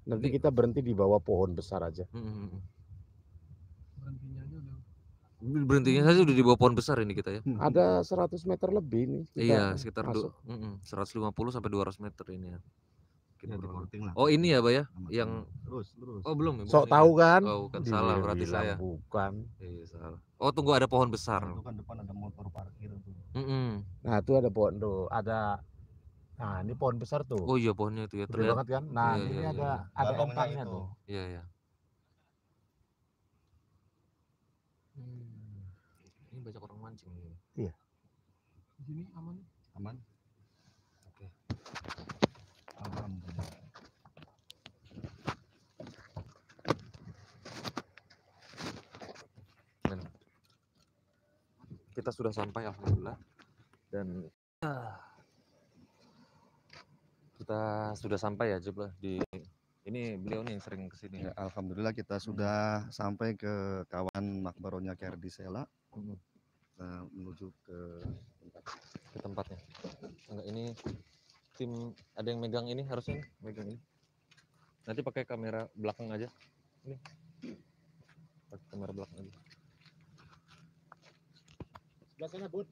Nanti kita berhenti di bawah pohon besar aja. Berhentinya saja udah di bawah pohon besar ini kita ya. Ada 100 meter lebih nih. Iya, sekitar 150 sampai 200 meter ini ya. Oh, ini ya, Pak ya? Yang terus. Oh, belum. Sok tahu kan? Oh, bukan salah berarti saya. Bukan. Iya, salah. Oh, tunggu ada pohon besar. Itu kan depan ada motor parkir tuh. Nah, itu ada pohon tuh, nah, ini pohon besar tuh. Oh iya, pohonnya itu ya. Gede banget kan? Nah, ini ada empangnya tuh. Iya. Ini banyak orang mancing nih. Iya. Di sini aman. Oke. Alhamdulillah. Kita sudah sampai alhamdulillah dan kita sudah sampai ya Jub lah di ini beliau nih yang sering kesini ya. Alhamdulillah kita sudah sampai ke kawan makbaronya Kyar Disela. Kita menuju ke tempatnya. Enggak, ini tim ada yang megang ini harusnya megang ini. Nanti pakai kamera belakang aja. Ini. Pakai kamera belakang aja. Sebelah sana, Bud.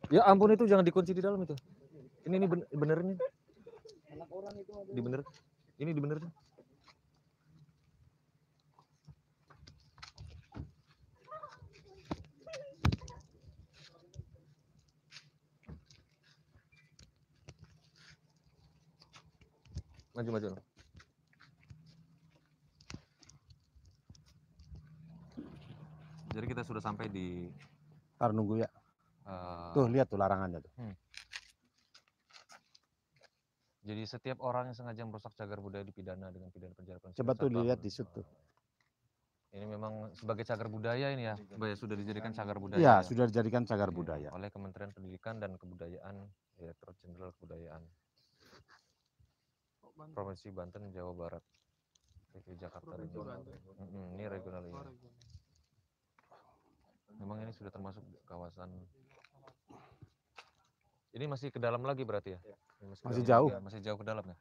Ya ampun, itu jangan dikunci di dalam itu. Ini benerin ini. Dibener. Ini dibenerin. Maju. Jadi kita sudah sampai di. Ntar nunggu ya. Tuh lihat tuh larangannya tuh. Jadi setiap orang yang sengaja merusak cagar budaya dipidana dengan pidana penjara. Coba tuh lihat di situ. Ini memang sebagai cagar budaya ini ya, sudah dijadikan cagar budaya. Iya, sudah dijadikan cagar budaya oleh Kementerian Pendidikan dan Kebudayaan, Direktorat Jenderal Kebudayaan. Provinsi Banten, Jawa Barat. DKI Jakarta. Ini regional ini. Memang ini sudah termasuk kawasan. Ini masih ke dalam lagi berarti ya? Masih jauh. Ya, masih jauh ke dalam ya.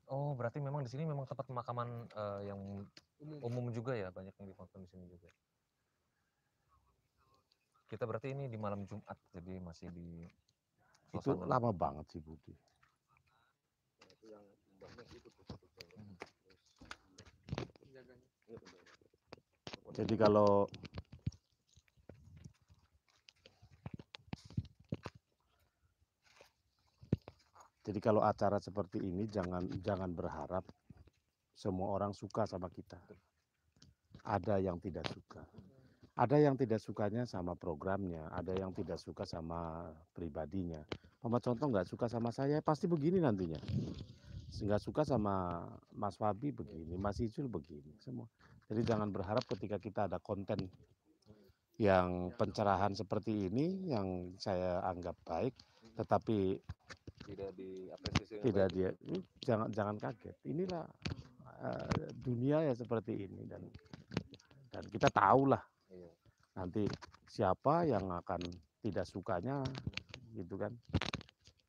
Oh, berarti memang di sini memang tempat pemakaman yang umum juga ya, banyak yang dimakamkan di sini juga. Kita berarti ini di malam Jumat, jadi masih di. Itu lama banget sih Budi. Jadi kalau acara seperti ini jangan berharap semua orang suka sama kita. Ada yang tidak suka. Ada yang tidak sukanya sama programnya, ada yang tidak suka sama pribadinya. Mama contoh nggak suka sama saya, pasti begini nantinya. Nggak suka sama Mas Fabi begini, Mas Ijul begini, semua. Jadi jangan berharap ketika kita ada konten yang pencerahan seperti ini, yang saya anggap baik, tetapi Tidak diapresiasi dengan tidak baik. dia, jangan kaget. Inilah dunia ya seperti ini dan kita tahulah Iya. nanti siapa yang akan tidak sukanya gitu kan.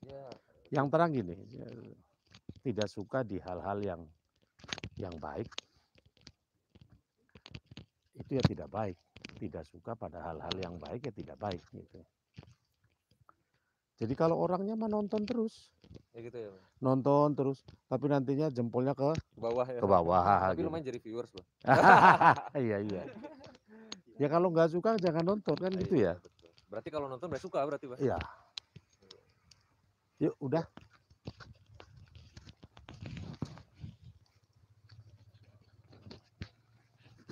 Ya, Yang terang gini, tidak suka di hal-hal yang baik itu ya tidak baik, tidak suka pada hal-hal yang baik ya tidak baik gitu. Jadi kalau orangnya menonton terus, ya gitu ya, Bang. nonton terus, tapi nantinya jempolnya ke Bawah ya. bawah. Tapi gitu. lumayan jadi viewers, Bang. Iya. Ya kalau nggak suka jangan nonton kan gitu ya. Betul. Berarti kalau nonton udah suka berarti, Bang. Iya. Yuk udah.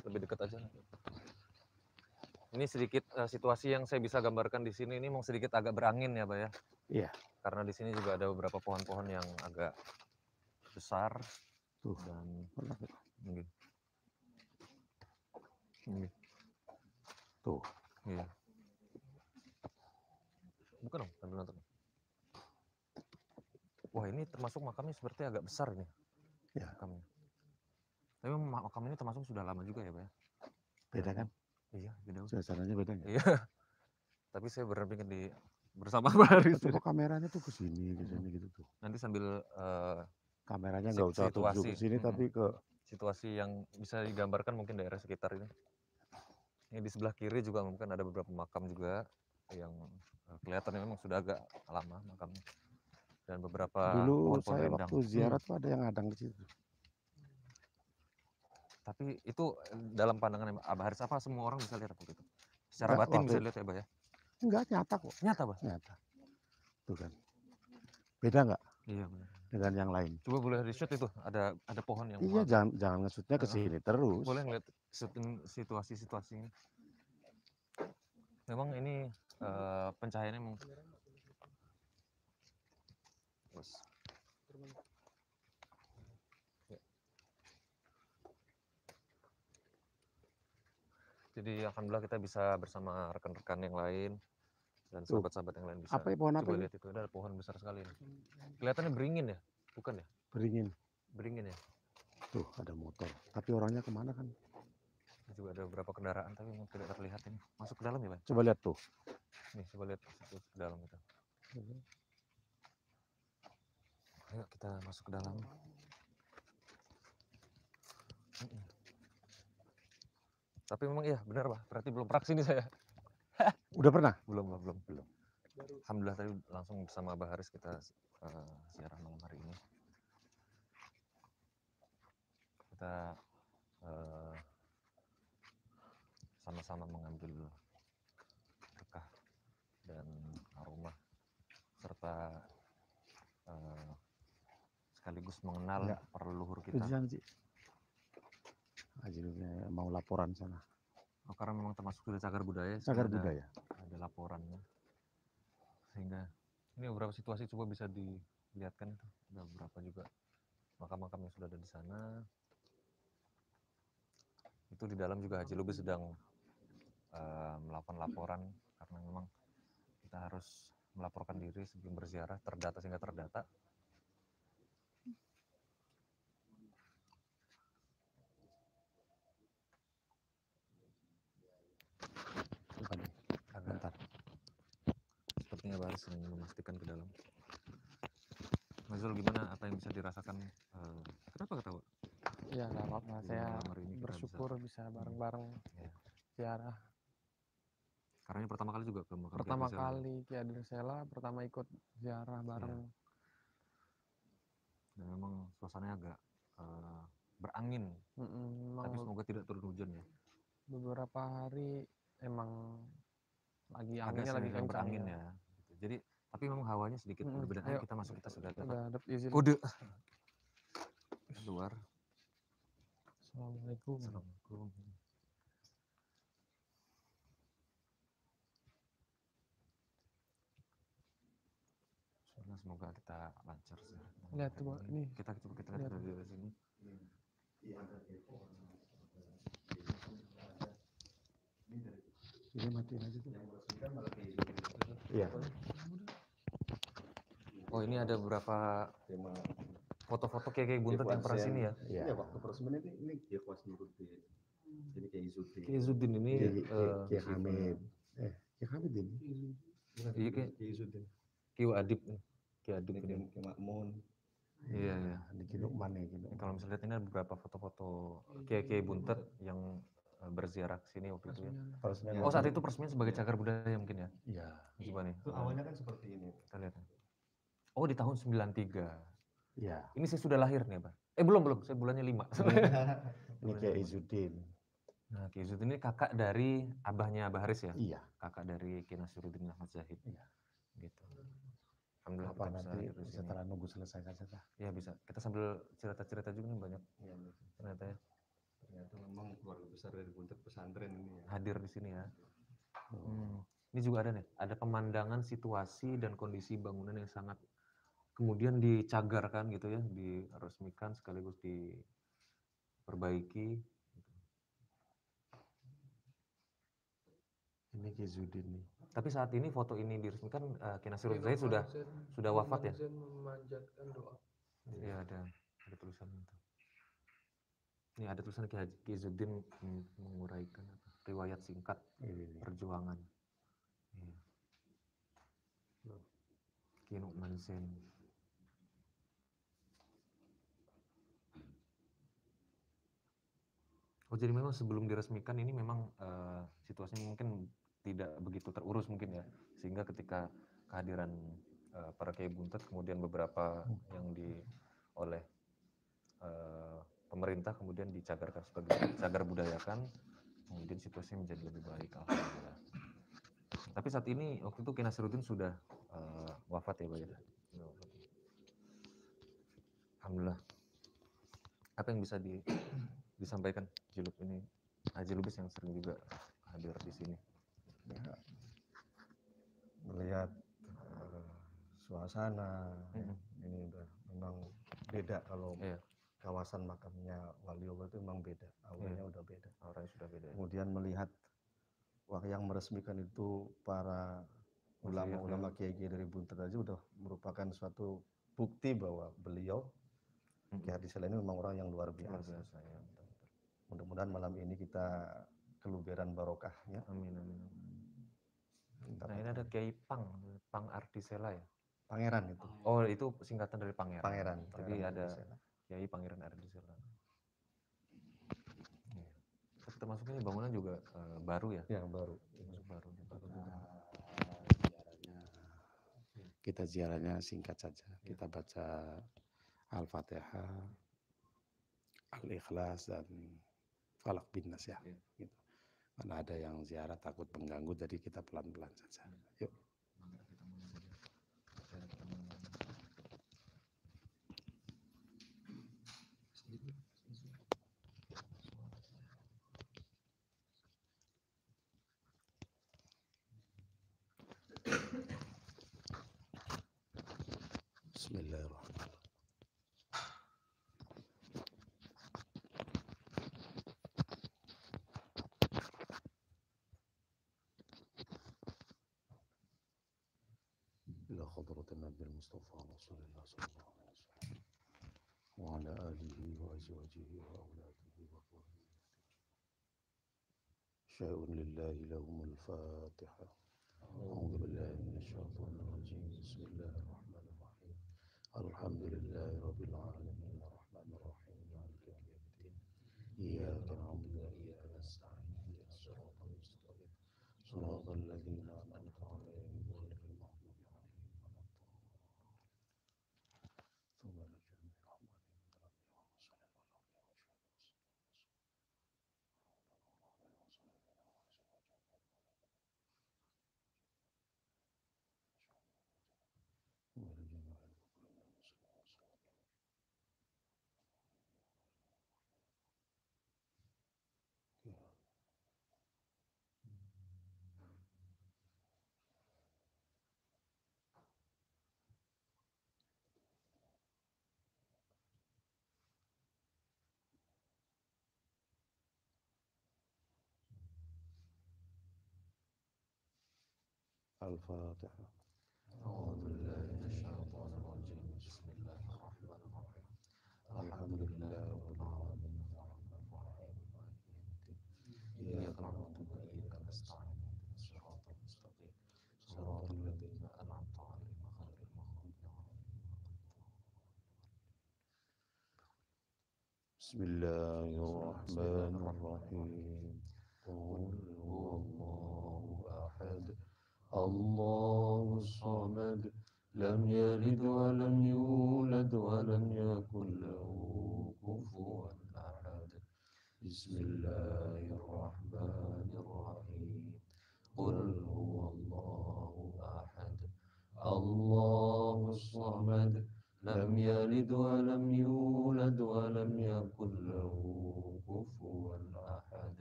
Lebih dekat aja. Ini sedikit situasi yang saya bisa gambarkan di sini ini mau sedikit agak berangin ya, Pak ya. Iya. Karena di sini juga ada beberapa pohon-pohon yang agak besar. Tuh. Dan ini. Tuh. Iya. Bukan dong, sambil nonton. Wah, ini termasuk makamnya seperti agak besar nih. Ya. Makamnya. Tapi makam ini termasuk sudah lama juga ya, Pak ya. Beda kan? Iya, beda. Suasananya beda ya? Iya. Tapi saya benar pengen bersama Pak Haris. Coba kameranya tuh ke sini gitu tuh. Nanti sambil kameranya nggak usah tuju ke sini tapi ke situasi yang bisa digambarkan mungkin daerah sekitar ini. Ini di sebelah kiri juga mungkin ada beberapa makam juga yang kelihatannya memang sudah agak lama makamnya. Dan beberapa dulu pohon-pohon saya rindang. waktu ziarah tuh ada yang ngadang di situ. Tapi itu dalam pandangan Abah Haris apa semua orang bisa lihat waktu itu? Secara Enggak, batin bisa lihat ya, Abah ya? Enggak, nyata kok. Nyata, Bah? Nyata. Tuh kan. Beda nggak? Iya, benar. Dengan yang lain. Coba boleh di-shoot itu, ada pohon yang Iya, jangan nge-shootnya ke sini terus. Boleh ngeliat situasi-situasi ini. Memang ini pencahayaannya memang terus. Ya. Jadi alhamdulillah kita bisa bersama rekan-rekan yang lain dan sahabat-sahabat yang lain bisa. Apa pohon apa Coba ini? lihat itu, ada pohon besar sekali ini. Kelihatannya beringin ya? Bukan ya? Beringin. Beringin ya? Tuh ada motor. Tapi orangnya kemana kan? Juga ada beberapa kendaraan tapi memang tidak terlihat ini. Masuk ke dalam ya, Pak? Coba lihat tuh. Nih, coba lihat ke dalam itu. Ayo kita masuk ke dalam. Tapi memang iya benar, Pak. Berarti belum praksi nih saya. Udah pernah? Belum. Alhamdulillah tadi langsung bersama Abah Haris kita ziarah malam hari ini. Kita sama-sama mengambil berkah dan aroma serta sekaligus mengenal para leluhur kita. Mau laporan sana. Oh, karena memang termasuk sudah cagar budaya. Cagar budaya. Ada laporannya. Sehingga ini beberapa situasi coba bisa dilihatkan itu. Ada beberapa juga makam-makam yang sudah ada di sana. Itu di dalam juga Haji Lubis sedang melakukan laporan karena memang kita harus melaporkan diri sebelum berziarah terdata sehingga terdata. Agak sepertinya baris ingin memastikan ke dalam. Mas Zul, gimana apa yang bisa dirasakan? Kenapa ketawa? Ya nggak apa-apa, saya bersyukur bisa bareng-bareng ziarah. Karena ini pertama kali juga ke makam Pertama kali Ki Adil Sela, pertama ikut ziarah bareng. Dan memang suasananya agak berangin. Tapi semoga tidak turun hujan ya. Beberapa hari Emang lagi anginnya lagi kencang berangin ya. Gitu. Jadi tapi memang hawanya sedikit berbeda. Ayo kita masuk, kita sudah dapat izin. Kode. Keluar. Assalamualaikum. semoga kita lancar sih. Lihat tuh Pak, ini. Kita lihat dari sini. Ini matiin aja tuh. Iya. Oh ini ada beberapa foto-foto kayak buntet yang pernah sini ya? Iya, waktu peresmian ini Kiai Kuas Nuruddin. Jadi Kiai Izzuddin. Kiai Izzuddin ini Kiai Hamid. Kiai Hamid ini. Iya Kiai Izzuddin. Kiai Adib. Kiai Adib ini. Kiai Makmun. Iya. Di Kinukman ya gitu. Kalau misalnya lihat ini ada beberapa foto-foto kiai buntet yang berziarah ke sini waktu itu ya. Oh saat itu peresmian sebagai cagar budaya mungkin ya? Iya. Coba nih. Itu awalnya kan seperti ini. Kita lihat. Oh di tahun 93. Iya. Ini saya sudah lahir nih Pak. Belum, saya bulannya 5. Ini Kiai Izzuddin. Nah Kiai Izzuddin ini kakak dari abahnya Abah Haris ya? Iya. Kakak dari Kiai Nasiruddin Ahmad Zahid. Iya. Gitu. Alhamdulillah Apa kita bisa nanti hadir di sini. setelah nunggu selesai saja dah. Ya bisa. Kita sambil cerita-cerita juga nih banyak. Iya, Ternyata ya. ternyata memang keluarga besar dari Buntet Pesantren ini ya. Hadir di sini ya. Ini juga ada nih. Ada pemandangan situasi dan kondisi bangunan yang sangat kemudian dicagarkan gitu ya, diresmikan sekaligus diperbaiki. Ini Kiai Izzuddin nih. Tapi saat ini foto ini diresmikan Kiai Nasiruddin Zahid sudah wafat ya? Memanjatkan doa. Iya ada tulisan itu. Ini ada tulisan Kiai Izzuddin menguraikan riwayat singkat perjuangan. Iya. Kiai Nu'man Zain. Oh jadi memang sebelum diresmikan ini memang situasinya mungkin tidak begitu terurus mungkin ya, sehingga ketika kehadiran para kiai buntet kemudian beberapa yang oleh pemerintah kemudian dicagarkan sebagai cagar budayakan, kemudian situasinya menjadi lebih baik alhamdulillah. Tapi saat ini waktu itu Kiai Nasiruddin sudah wafat ya Pak ya. Alhamdulillah. Apa yang bisa disampaikan Julub ini, Haji Lubis yang sering juga hadir di sini? Ya, melihat suasana ini udah memang beda kalau kawasan makamnya Waliullah itu memang beda, auranya udah beda. Auranya sudah beda. Kemudian melihat yang meresmikan itu para ulama-ulama kiai-kiai dari Buntet aja udah merupakan suatu bukti bahwa beliau Kiai Hardi Sela ini memang orang yang luar biasa. Ya. Mudah-mudahan malam ini kita keluberan barokahnya. Amin. Nah ini ada Kiai Pang Ardi Sela ya? Pangeran itu. Oh itu singkatan dari Pangeran. Pangeran Jadi ada Sela. Kiai Pangeran Ardi Sela. Ya. Termasuk ini bangunan juga baru ya? Ya baru. Baru juga. Kita ziarahnya singkat saja. Kita baca Al-Fatihah, Al-Ikhlas dan Falak bin Nas ya. Gitu. Karena ada yang ziarah takut mengganggu, jadi kita pelan-pelan saja. Yuk. Bismillahirrahmanirrahim. إلى حضرة النبي المصطفى رسول الله صلى الله عليه وسلم وعلى آله وأزواجه وأولاده وذريته. شيء لله لهم الفاتحة. أعوذ بالله من الشيطان الرجيم. بسم الله الرحمن الرحيم. الحمد لله رب العالمين الرحمن الرحيم مالك يوم الدين إياك نعبد وإياك نستعين اهدنا الصراط المستقيم صراط الذين أنعمت عليهم غير المغضوب عليهم ولا الضالين. ثم نجعل من رحمته من الأنبياء والمرسلين والأولياء والشهداء Al-Fatihah. أعوذ بالله من الشيطان الرجيم بسم الله الرحمن الرحيم الحمد لله رب العالمين الرحمن الرحيم مالك يوم الدين إياك نعبد وإياك نستعين اهدنا الصراط المستقيم صراط الذين أنعمت عليهم غير المغضوب عليهم ولا الضالين. بسم الله الرحمن الرحيم. قل هو الله أحد الله الصمد لم يلد ولم يولد ولم يكن له كفوا أحد. بسم الله الرحمن الرحيم. قل هو الله أحد الله الصمد لم يلد ولم يولد ولم يكن له كفوا أحد.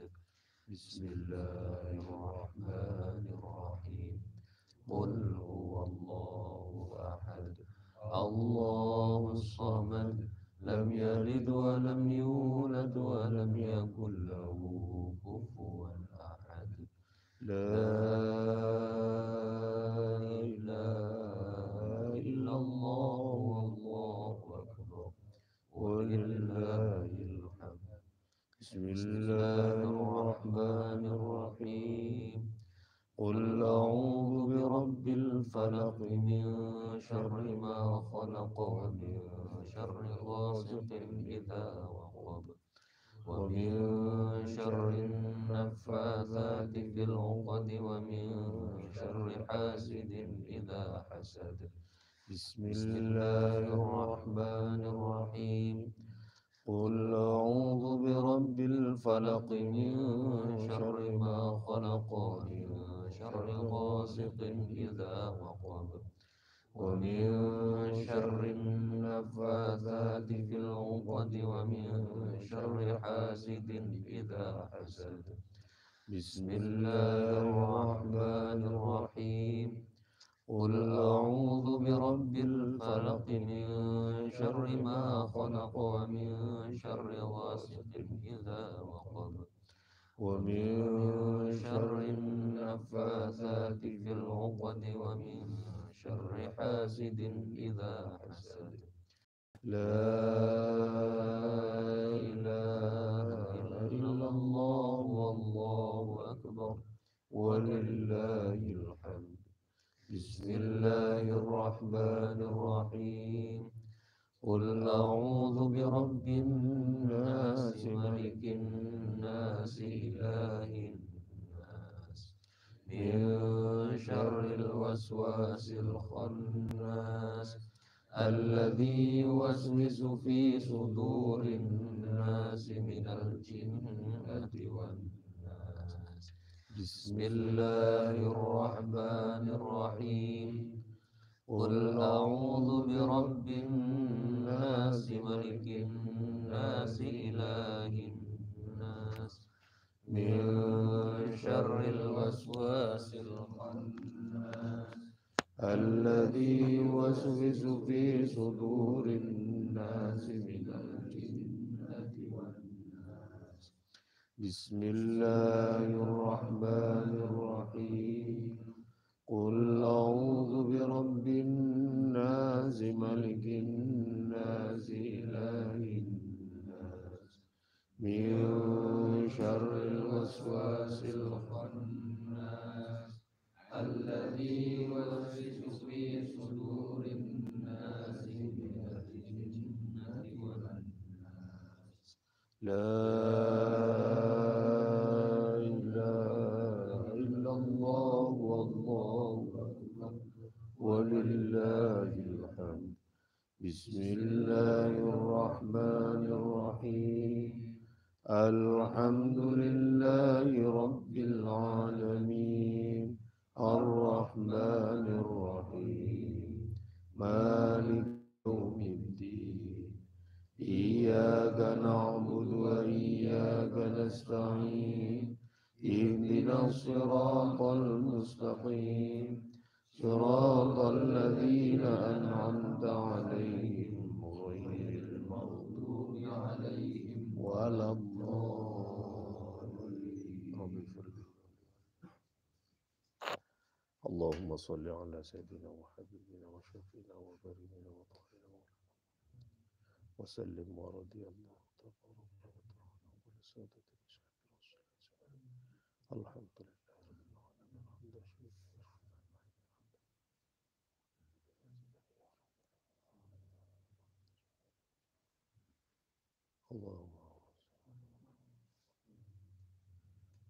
بسم الله الرحمن الرحيم. قل هو الله أحد الله الصمد لم يلد ولم يولد ولم يكن له كفوا أحد. لا إله إلا الله والله أكبر ولله الحمد. بسم الله الرحمن الرحيم. قل أعوذ برب الفلق من شر ما خلق ومن شر غاسق إذا وقب ومن شر النفاثات في العقد ومن شر حاسد إذا حسد. بسم الله الرحمن الرحيم. قل أعوذ برب الفلق من شر ما خلق ومن شر غاسق إذا وقب ومن شر النفاثات في العقد ومن شر حاسد إذا حسد. بسم الله الرحمن الرحيم. قل أعوذ برب الفلق من شر ما خلق ومن شر غاسق إذا وقب ومن شر النفاثات في العقد ومن شر حاسد إذا حسد. لا إله إلا الله والله أكبر ولله الحمد. بسم الله الرحمن الرحيم. قل أعوذ برب الناس ملك الناس إله الناس من شر الوسواس الخناس الذي يوسوس في صدور الناس من الجنة والناس. بسم الله الرحمن الرحيم. قل أعوذ برب الناس ملك الناس إله الناس من شر الوسواس الخناس الذي يوسوس في صدور الناس من الجنة والناس. بسم الله الرحمن الرحيم. قل أعوذ برب الناس ملك الناس إله الناس من شر الوسواس الخناس الذي يوسوس في صدور الناس من الجنة والناس. لا إله إلا الله والله أكبر ولله الحمد. بسم الله الرحمن الرحيم. الحمد لله رب العالمين الرحمن الرحيم مالك يوم الدين إياك نعبد وإياك نستعين اهدنا الصراط المستقيم صراط الذين أنعمت عليهم غير المغضوب عليهم ولا الضالين. اللهم صل على سيدنا وحبيبنا وشفينا وبرينا وطهرنا وسلم ورضي الله تبارك وتعالى ولسادة مشايخ رسول الله. الحمد لله رب العالمين الحمد لله. اللهم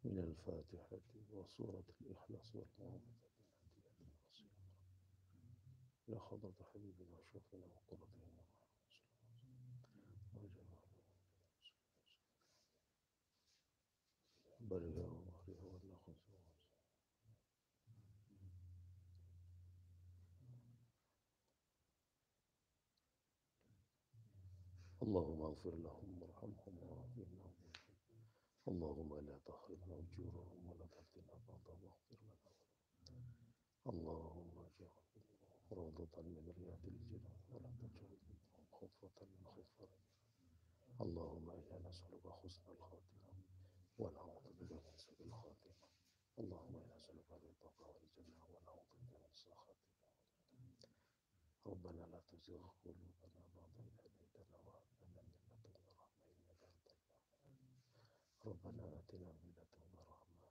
من الفاتحة وسورة الإخلاص والمعوذة من الوسيلة إلى حضرة حبيبنا وشفينا وقرتنا برها ومهرها والنقص. اللهم اغفر لهم وارحمهم وعافهم. اللهم لا تحرمنا أجورهم ولا تفتنا بعضهم واغفر لنا. اللهم اجعل روضة من رياض الجنة ولا تجعل خفرة من خفر. اللهم إنا نسألك حسن الخاتمة ونعوذ بك من سوء الخاتمة. اللهم إنا نسألك رضاك والجنة ونعوذ بك من سخطك. ربنا لا تزغ قلوبنا بعد إذ هديتنا وهب لنا من لدنك رحمة إنك أنت الوهاب. ربنا آتنا من لدنك رحمة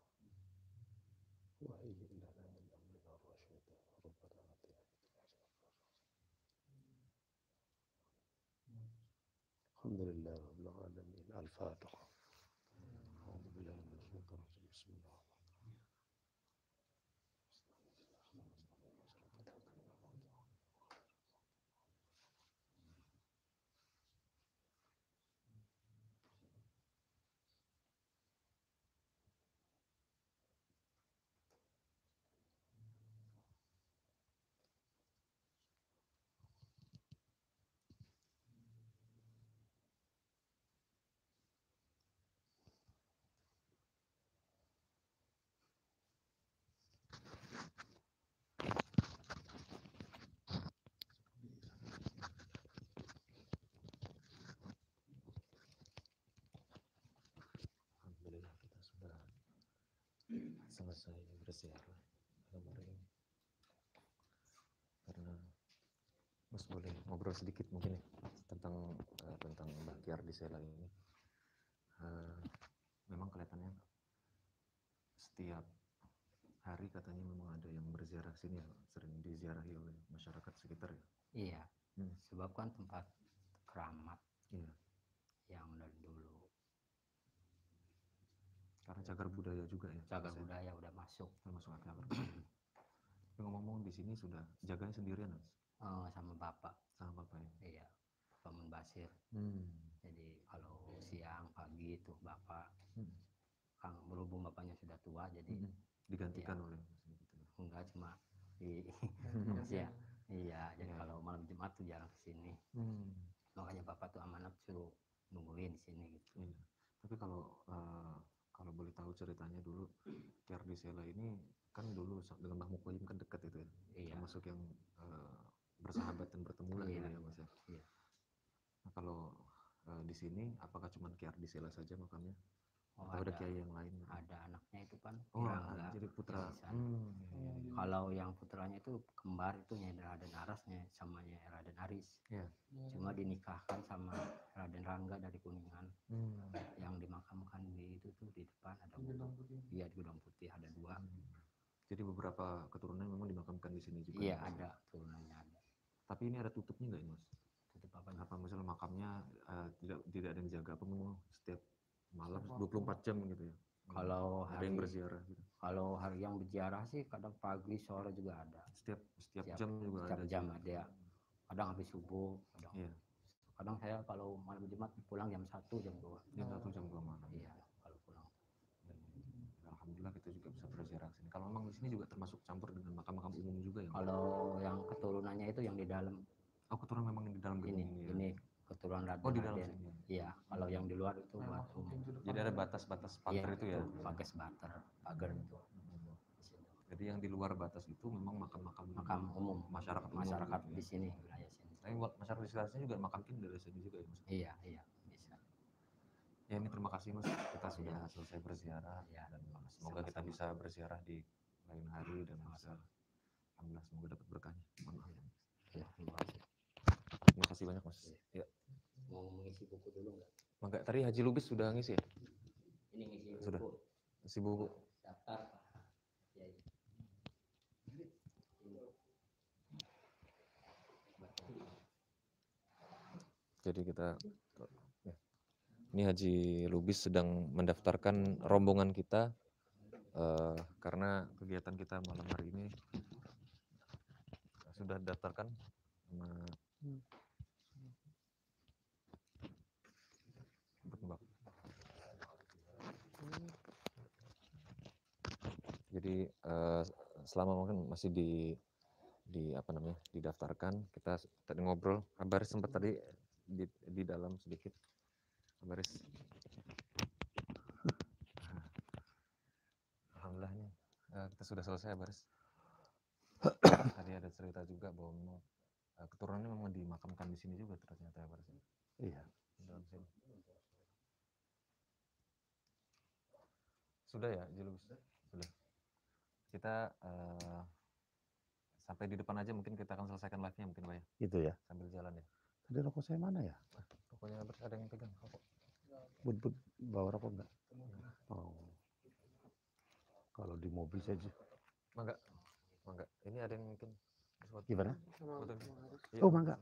وهيئ لنا من أمرنا رشدا. ربنا آتنا في الدنيا حسنة. الحمد لله رب العالمين. الفاتحة. أعوذ بالله من الشيطان الرجيم. بسم الله الرحمن الرحيم. Alhamdulillah kita sudah selesai berziarah kemarin. Karena Mas boleh ngobrol sedikit mungkin ya tentang Mbah Kyar di Sela ini. Memang kelihatannya setiap hari katanya memang ada yang berziarah sini ya, sering diziarahi oleh masyarakat sekitar ya. Iya, sebab kan tempat keramat Iya. yang dari dulu. Karena cagar budaya juga ya. Cagar budaya udah masuk. Termasuk cagar budaya. Ngomong-ngomong di sini sudah jaganya sendirian Mas? Sama bapak. Sama bapak ya? Iya, Bapak Munbasir. Jadi kalau siang pagi itu bapak, Kang berhubung bapaknya sudah tua jadi digantikan ya, oleh Mas gitu. Enggak cuma di ya, iya. Jadi kalau malam Jumat tuh jarang kesini. Makanya bapak tuh amanat suruh nungguin di sini gitu. Iya. Tapi kalau boleh tahu ceritanya dulu, Kyar di Sela ini kan dulu dengan Mbah Mukoyim kan dekat itu ya, iya. termasuk yang bersahabat dan bertemu lah iya. gitu ya Mas ya. Iya. Nah, kalau di sini apakah cuma Kyar di Sela saja makamnya? Atau ada kiai yang lain? Ada anaknya itu kan. Jadi putra. Kalau yang putranya itu kembar itu Nyai Raden Arasnya sama Nyai Raden Aris. Yeah. Cuma dinikahkan sama Raden Rangga dari Kuningan. Yang dimakamkan di itu tuh di depan ada iya di Gudang Putih ada 2. Jadi beberapa keturunan memang dimakamkan di sini juga. Iya ada turunannya ada. Tapi ini ada tutupnya nggak ya Mas? Tutup apa? Apa misalnya makamnya tidak ada yang jaga apa memang setiap malam 24 jam gitu ya? Kalau ada yang berziarah gitu. Kalau hari yang berziarah sih kadang pagi sore juga ada. Setiap jam juga setiap ada. Jam ada. Kadang habis subuh, kadang. Iya. Kadang saya kalau malam Jumat pulang jam 1 jam 2. Jam 1 jam 2 malam. Iya, kalau pulang. Alhamdulillah kita juga bisa berziarah sini. Kalau memang di sini juga termasuk campur dengan makam-makam umum juga ya. Kalau yang keturunannya itu yang di dalam. Oh, keturunan memang di dalam gedung ini. Ini keturunan Raden. Oh, di dalam sini. Iya, kalau yang di luar itu batu. Jadi ada batas-batas pagar itu ya. Batas pagar itu. Jadi yang di luar batas itu memang makam umum, masyarakat gitu, di sini, wilayah sini. Tapi masyarakat di sekitar sini juga makamkin dari sini juga ya Mas? Iya, bisa. Ya ini terima kasih Mas, kita sudah selesai berziarah dan semoga kita bisa berziarah di lain hari dan bisa Alhamdulillah, semoga dapat berkahnya. Mohon maaf. Ya, terima kasih. Terima kasih banyak Mas. Ya. Mau mengisi buku dulu nggak? Mangga tadi Haji Lubis sudah ngisi ya? Ini ngisi Sudah. buku. Ngisi buku. Daftar Pak. Ya, ya. Jadi kita ya. Ini Haji Lubis sedang mendaftarkan rombongan kita karena kegiatan kita malam hari ini sudah didaftarkan sama Mbak. Jadi selama mungkin masih di apa namanya didaftarkan, kita tadi ngobrol, Baris sempat tadi di dalam sedikit, Baris. Alhamdulillah nih kita sudah selesai, Baris. Tadi ada cerita juga bahwa memang keturunannya memang dimakamkan di sini juga ternyata ya, Baris. Iya. Di dalam sini. Sudah ya, Jilus? Sudah. Kita sampai di depan aja mungkin kita akan selesaikan live-nya mungkin, Pak ya. Gitu ya. Sambil jalan ya. Tadi rokok saya mana ya? Rokoknya ada yang pegang rokok. Bud bawa rokok enggak? Oh. Kalau di mobil saja. Mangga. Mangga. Ini ada yang mungkin sesuatu. Gimana? Iya, Oh, mangga.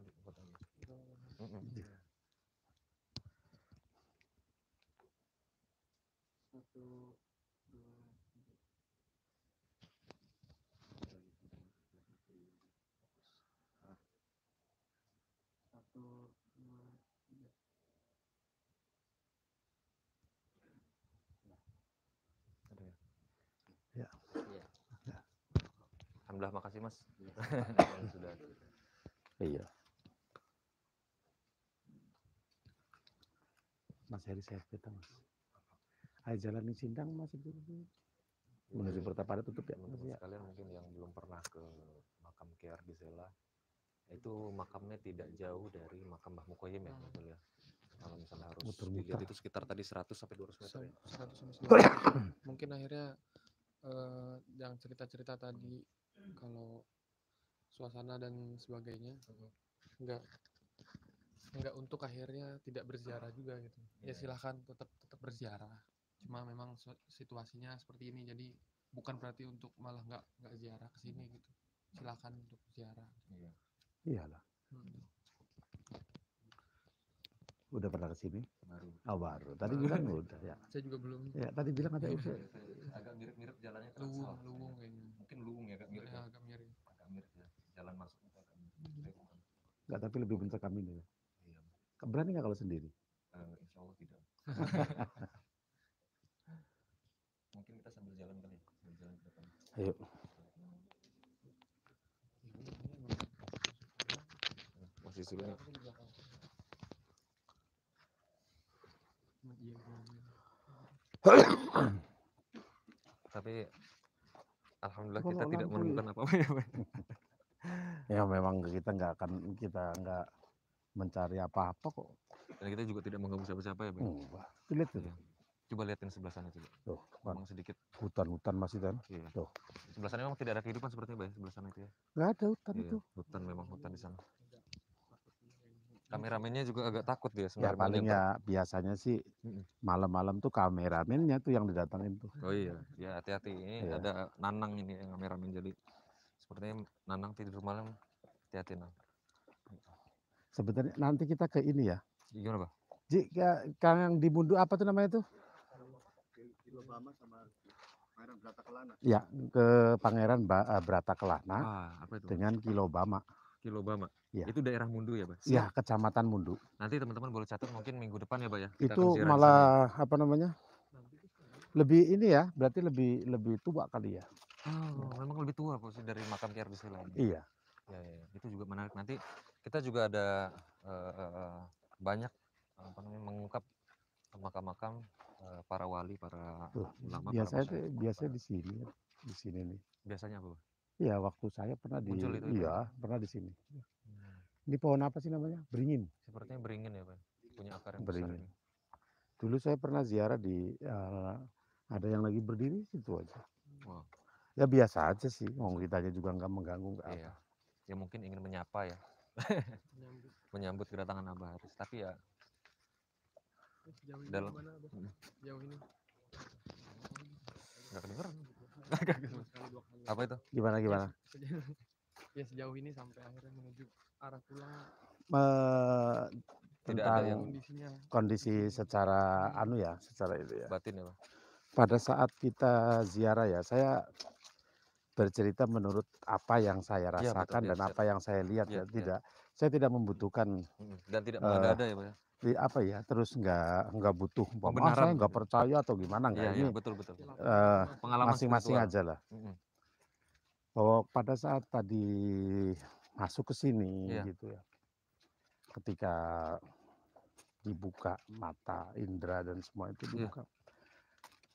Ya. Ya. Alhamdulillah, makasih Mas. Sudah. Iya. Mas Heri saya sepeda Mas. Ayo jalan di Sindang masih dulu. Menuju Pertapaan tutup ya. Teman-teman sekalian mungkin yang belum pernah ke makam Kyar di Sela, itu makamnya tidak jauh dari makam Mbah Mukoyim ya, betul ya. Kalau misalnya harus dilihat itu sekitar tadi 100 sampai 200 meter ya. 100 sampai 200. Mungkin akhirnya yang cerita-cerita tadi kalau suasana dan sebagainya enggak untuk akhirnya tidak berziarah juga gitu. Ya silahkan tetap berziarah. Cuma memang situasinya seperti ini, jadi bukan berarti untuk malah nggak ziarah ke sini gitu. Silahkan untuk ziarah. Iya. Iyalah. Udah pernah ke sini? Baru. Oh, baru. Tadi bilang udah ya. Saya juga belum. Ya, tadi bilang ada udah. Agak mirip-mirip jalannya ke Luwung kayaknya. Mungkin Luwung ya, agak mirip. Ya, Ya. agak mirip. Agak mirip ya. Jalan masuknya agak mirip. Enggak, tapi lebih bentar kami nih. Iya. Berani nggak kalau sendiri? Insya Allah tidak. Mungkin kita sambil jalan kali ya, sambil jalan ke depan. Ayo. Masih sulit. Tapi alhamdulillah kita tidak menemukan apa-apa ya, Pak. Ya memang kita nggak mencari apa-apa kok. Dan kita juga tidak mengganggu siapa-siapa ya, Pak. Lihat tuh. Iya. Coba lihatin sebelah sana coba. Tuh, memang sedikit hutan masih kan. Iya. Tuh. Sebelah sana memang tidak ada kehidupan sepertinya, Pak, sebelah sana itu ya. Nggak ada hutan Iya, itu. hutan memang hutan di sana. Kameramennya juga agak takut dia Ya sebenarnya. paling ya biasanya sih malam-malam tuh kameramennya tuh yang didatangin tuh. Oh iya, ya hati-hati. Ini Iya. ada Nanang ini yang kameramen, jadi sepertinya Nanang tidur malam, hati-hati Nang. Sebenarnya nanti kita ke ini ya. Gimana, Pak? Kang yang di Mundu apa tuh namanya tuh? Kilobama sama Pangeran Bratakelana. Ya, ke Pangeran Bratakelana Apa itu? dengan Kilobama. Kilobama. Ya. Itu daerah Mundu ya, Pak? Ya, Kecamatan Mundu. Nanti teman-teman boleh catat mungkin minggu depan ya, Pak ya. Itu malah apa namanya? Lebih ini ya, berarti lebih tua kali ya. Oh, memang lebih tua posisi dari makam Kyar di Sela ini. Iya. Ya, itu juga menarik. Nanti kita juga ada banyak apa namanya mengungkap makam-makam para wali, para ulama. Biasanya di sini nih. Biasanya apa? Iya, waktu saya pernah pernah di sini. Ini pohon apa sih namanya? Beringin. Sepertinya beringin ya, Pak. Punya akar yang Beringin. besar ini. Dulu saya pernah ziarah di ada yang lagi berdiri situ aja. Wow. Ya biasa aja sih, kitanya juga nggak mengganggu nggak Iya. apa. Ya mungkin ingin menyapa ya, Menyambut. menyambut kedatangan Abah Haris. Tapi ya Sejauh ini dalam gimana Abah? Sejauh ini nggak kedengeran. cuma sekali 2 kali. Apa itu? Gimana gimana? Ya sejauh ini sampai akhirnya menuju arah pulang Tidak Tentang ada yang kondisinya kondisi secara secara itu ya. batin ya, Pak? Pada saat kita ziarah ya, saya bercerita menurut apa yang saya Iya, betul. rasakan Iya, dan apa yang saya lihat iya, ya. Saya tidak membutuhkan Dan tidak eh, mengada-ada ya, Pak ya? apa ya, terus nggak butuh Pembenaran saya nggak gitu. percaya atau gimana Iya, nggak. iya, Ini betul. Pengalaman masing-masing spiritual. aja lah. Bahwa pada saat tadi masuk ke sini Iya. gitu ya, ketika dibuka mata indera dan semua itu dibuka,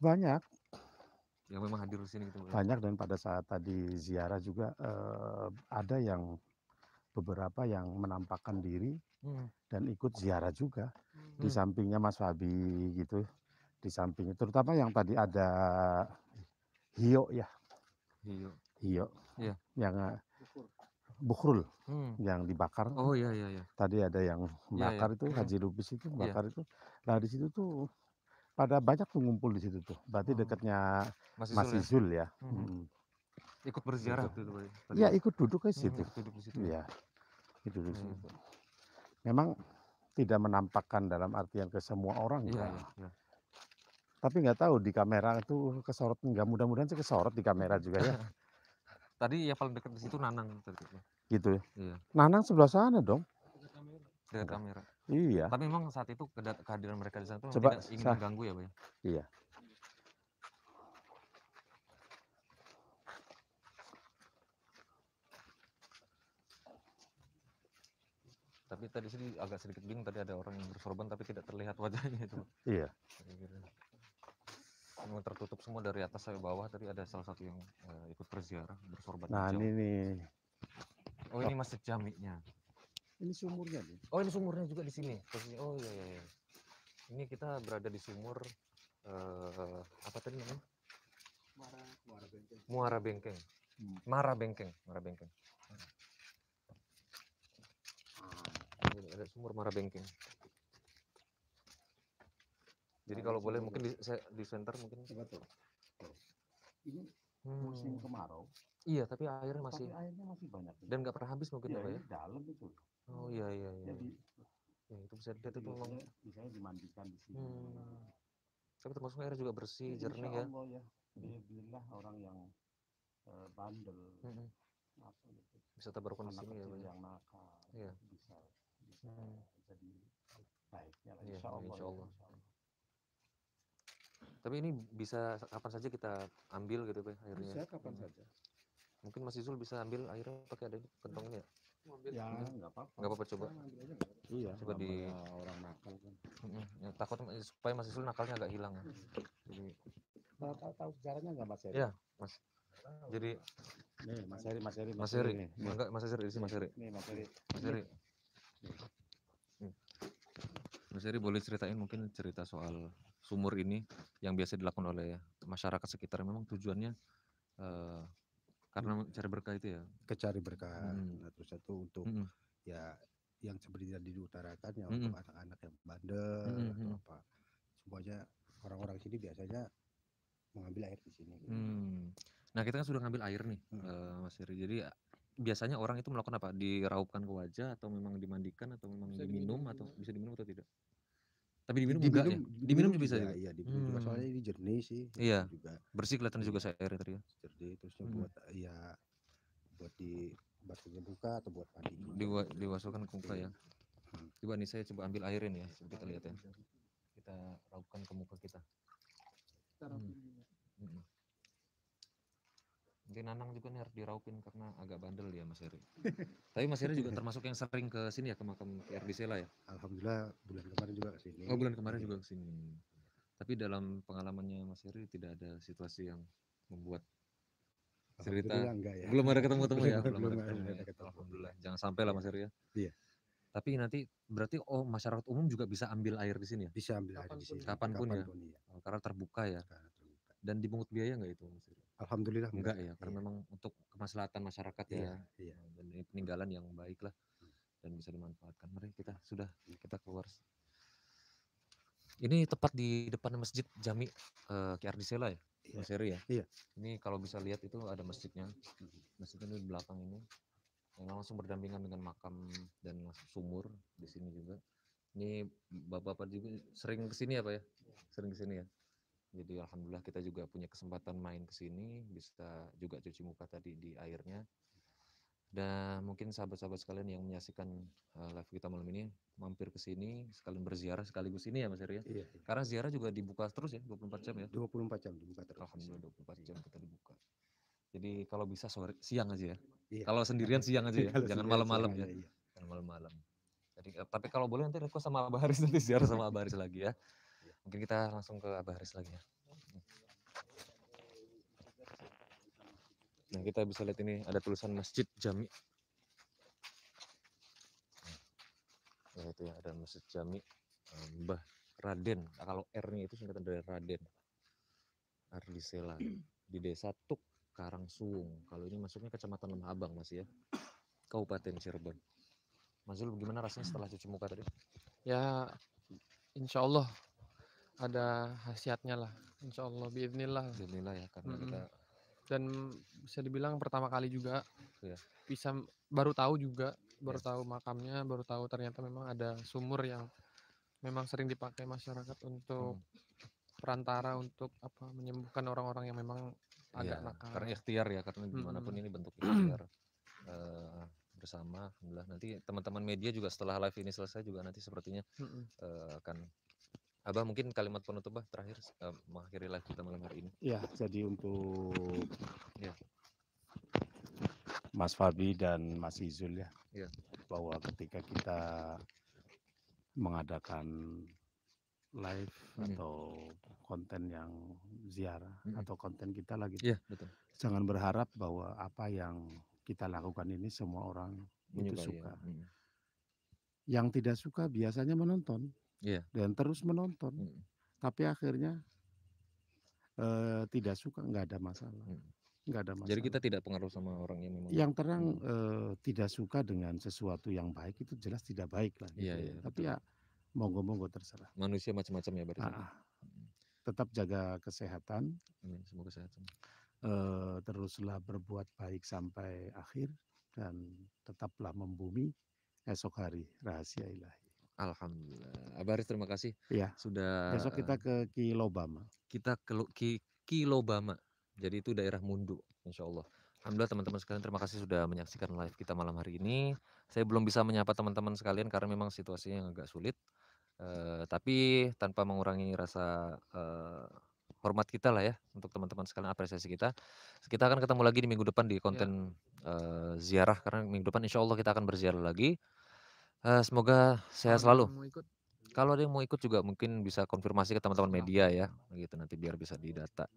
banyak Yang memang hadir di sini gitu, Pak. banyak. Dan pada saat tadi ziarah juga ada yang beberapa yang menampakkan diri dan ikut ziarah juga di sampingnya Mas Fabi gitu, di samping terutama yang tadi ada Hio ya, Hio Iya. yang Bukhrul yang dibakar. Oh iya. Tadi ada yang bakar itu Haji Lubis itu bakar itu. Nah di situ tuh pada banyak tuh ngumpul di situ tuh. Berarti dekatnya Mas Izul ya. Ikut berziarah waktu itu, Pak. Iya, ikut duduk di situ. Ikut duduk di situ. Iya, ikut duduk di situ. Memang tidak menampakkan dalam artian ke semua orang. Iya. Tapi nggak tahu di kamera itu kesorot nggak, mudah-mudahan sih kesorot di kamera juga ya. Tadi yang paling dekat di situ Nanang tadi. Gitu ya. Iya. Nanang sebelah sana dong. Dekat kamera. Iya. Tapi memang saat itu kehadiran mereka di sana itu Coba, tidak ingin mengganggu ya, Pak ya? Iya. Tapi tadi sih agak sedikit bingung, tadi ada orang yang bersorban tapi tidak terlihat wajahnya itu. Iya. Memang tertutup semua dari atas sampai bawah. Tadi ada salah satu yang ikut berziarah bersorban Nah hijau. ini nih. Oh ini masjid jaminya. Ini sumurnya nih. Oh ini sumurnya juga di sini. Oh iya. Ini kita berada di sumur apa tadi namanya? Muara Bengkeng. Mara Bengkeng. Ada sumur Mara Bengkeng. Jadi kalau boleh mungkin di center mungkin. Ini musim kemarau. Iya, tapi airnya masih banyak. Dan nggak pernah habis mungkin ya, Pak ya? Dalam itu. Oh iya. Jadi, ya, itu bisa dilihat itu memang. Bisa dimandikan di sini. Tapi termasuk airnya juga bersih, jernih ya. Allah ya. Alhamdulillah orang yang bandel. Bisa tabarukun di sini ya, Pak. Yang nakal. Iya. Bisa jadi baiknya lah. Iya, Insya Allah. Tapi ini bisa kapan saja kita ambil gitu, Pak, airnya? Bisa kapan saja. Mungkin Mas Izul bisa ambil airnya pakai ada kantong ini ya? Ya nggak apa-apa. Nggak apa-apa, coba. Iya. Coba di orang nakal kan. Ya, takut supaya Mas Izul nakalnya agak hilang. Jadi tahu sejarahnya nggak Mas Heri? Iya, Mas. Jadi nih Mas Heri. nih. Enggak, Mas Heri di sini, Mas Heri. Nih Mas Heri. Mas Heri boleh ceritain mungkin cerita soal sumur ini yang biasa dilakukan oleh masyarakat sekitar. Memang tujuannya karena cari berkah itu ya. Cari berkah. Nah, terus satu untuk ya yang seperti tadi diutarakan ya untuk anak-anak yang bandel atau apa. Semuanya orang-orang sini biasanya mengambil air di sini. Nah kita kan sudah ngambil air nih, Mas Heri. Jadi biasanya orang itu melakukan apa? Diraupkan ke wajah atau memang dimandikan atau memang diminum atau bisa diminum atau tidak? Tapi diminum juga ya? Diminum juga bisa juga? Iya, diminum juga. Soalnya ini jernih sih. Iya, juga. Bersih kelihatan juga saya airnya tadi ya? Jernih, terusnya buat ya buat di basuhnya muka atau buat mandi. Diwasukan ke muka ya? Coba nih saya coba ambil airin ya, kita lihat ya. Kita raupkan ke muka kita. Mungkin Nanang juga nih harus diraupin karena agak bandel ya Mas Heri. Tapi Mas Heri juga termasuk yang sering ke sini ya, ke makam Ki Ardi Sela ya? Alhamdulillah bulan kemarin juga ke sini. Oh bulan kemarin juga ke sini. Tapi dalam pengalamannya Mas Heri tidak ada situasi yang membuat cerita. Enggak ya. Belum ada ketemu-temu ya? Belum ada ketemu. Alhamdulillah. Jangan sampai lah Mas Heri ya? Iya. Tapi nanti berarti masyarakat umum juga bisa ambil air di sini ya? Bisa ambil air di sini. Kapanpun ya? Iya. Karena terbuka ya? Dan dipungut biaya nggak itu Mas Heri? Alhamdulillah Enggak enggak. ya, karena Iya. memang untuk kemaslahatan masyarakat Iya, ya, iya. dan ini peninggalan yang baik lah dan bisa dimanfaatkan. Mari kita keluar. Ini tepat di depan Masjid Jami Ki Ardisela ya, Iya. Mas Heri ya. Iya. Ini kalau bisa lihat itu ada masjidnya. Masjidnya di belakang ini. Yang langsung berdampingan dengan makam dan sumur di sini juga. Ini bapak-bapak juga sering kesini ya Pak ya? Sering kesini ya. Jadi alhamdulillah kita juga punya kesempatan main ke sini, bisa juga cuci muka tadi di airnya. Dan mungkin sahabat-sahabat sekalian yang menyaksikan live kita malam ini mampir ke sini sekalian berziarah sekaligus ini ya Mas Heri ya. Iya. Karena ziarah juga dibuka terus ya 24 jam ya. 24 jam dibuka terus. Alhamdulillah 24 jam kita dibuka. Jadi kalau bisa siang aja ya. Iya. Kalau sendirian siang aja ya. Kalau Jangan sendirian malam-malam siang ya. aja, iya. Jangan malam-malam. Jadi tapi kalau boleh nanti request sama Abah Haris nanti ziarah sama Abah Haris lagi ya. Mungkin kita langsung ke Abah Haris lagi ya. Nah kita bisa lihat ini ada tulisan Masjid Jami. Nah itu ya ada Masjid Jami Mbah Raden. Nah, kalau R-nya itu singkatan dari Raden Ardisela di Desa Tuk Karangsuwung. Kalau ini masuknya Kecamatan Lemah Abang Mas ya. Kabupaten Cirebon. Mas Zul gimana rasanya setelah cuci muka tadi? Ya insya Allah ada khasiatnya lah, insya Allah biidznillah. Alhamdulillah ya karena kita dan bisa dibilang pertama kali juga ya. Bisa baru tahu juga, baru tahu makamnya, baru tahu ternyata memang ada sumur yang memang sering dipakai masyarakat untuk perantara untuk apa menyembuhkan orang-orang yang memang agak nakal. Karena ikhtiar ya, karena dimanapun ini bentuk ikhtiar bersama. Alhamdulillah nanti teman-teman media juga setelah live ini selesai juga nanti sepertinya akan Abah mungkin kalimat penutup Bah terakhir mengakhiri live kita malam hari ini. Ya, jadi untuk Mas Fabi dan Mas Izul ya, bahwa ketika kita mengadakan live atau konten yang ziarah atau konten kita lagi, betul. Jangan berharap bahwa apa yang kita lakukan ini semua orang itu suka. Yang tidak suka biasanya menonton dan terus menonton, tapi akhirnya tidak suka, nggak ada masalah. Nggak ada masalah. Jadi kita tidak pengaruh sama orang yang memang. Yang terang tidak suka dengan sesuatu yang baik itu jelas tidak baik lah. Gitu ya. Tapi ya monggo-monggo terserah. Manusia macam-macam ya berarti. Tetap jaga kesehatan. Semoga kesehatan. Teruslah berbuat baik sampai akhir dan tetaplah membumi esok hari rahasia ilahi. Alhamdulillah. Abah Haris terima kasih. Ya. Sudah. Besok kita ke Kilobama. Kita ke Kilobama. Jadi itu daerah Mundu, insya Allah. Alhamdulillah teman-teman sekalian terima kasih sudah menyaksikan live kita malam hari ini. Saya belum bisa menyapa teman-teman sekalian karena memang situasinya yang agak sulit. Tapi tanpa mengurangi rasa hormat kita lah ya untuk teman-teman sekalian, apresiasi kita. Kita akan ketemu lagi di minggu depan di konten ziarah karena minggu depan insya Allah kita akan berziarah lagi. Semoga sehat selalu. Kalau ada yang mau ikut juga mungkin bisa konfirmasi ke teman-teman media ya, gitu nanti biar bisa didata.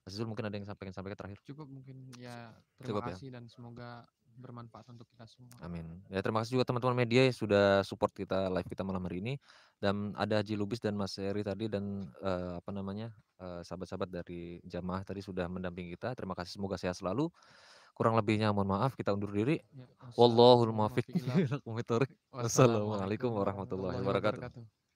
Mas Zul mungkin ada yang sampaikan terakhir. Cukup mungkin ya terima kasih dan semoga bermanfaat untuk kita semua. Amin. Ya terima kasih juga teman-teman media yang sudah support kita live kita malam hari ini. Dan ada Haji Lubis dan Mas Heri tadi dan sahabat-sahabat dari jamaah tadi sudah mendampingi kita. Terima kasih, semoga sehat selalu. Kurang lebihnya mohon maaf, kita undur diri. Wallahul muwaffiq. Wassalamualaikum warahmatullahi wabarakatuh.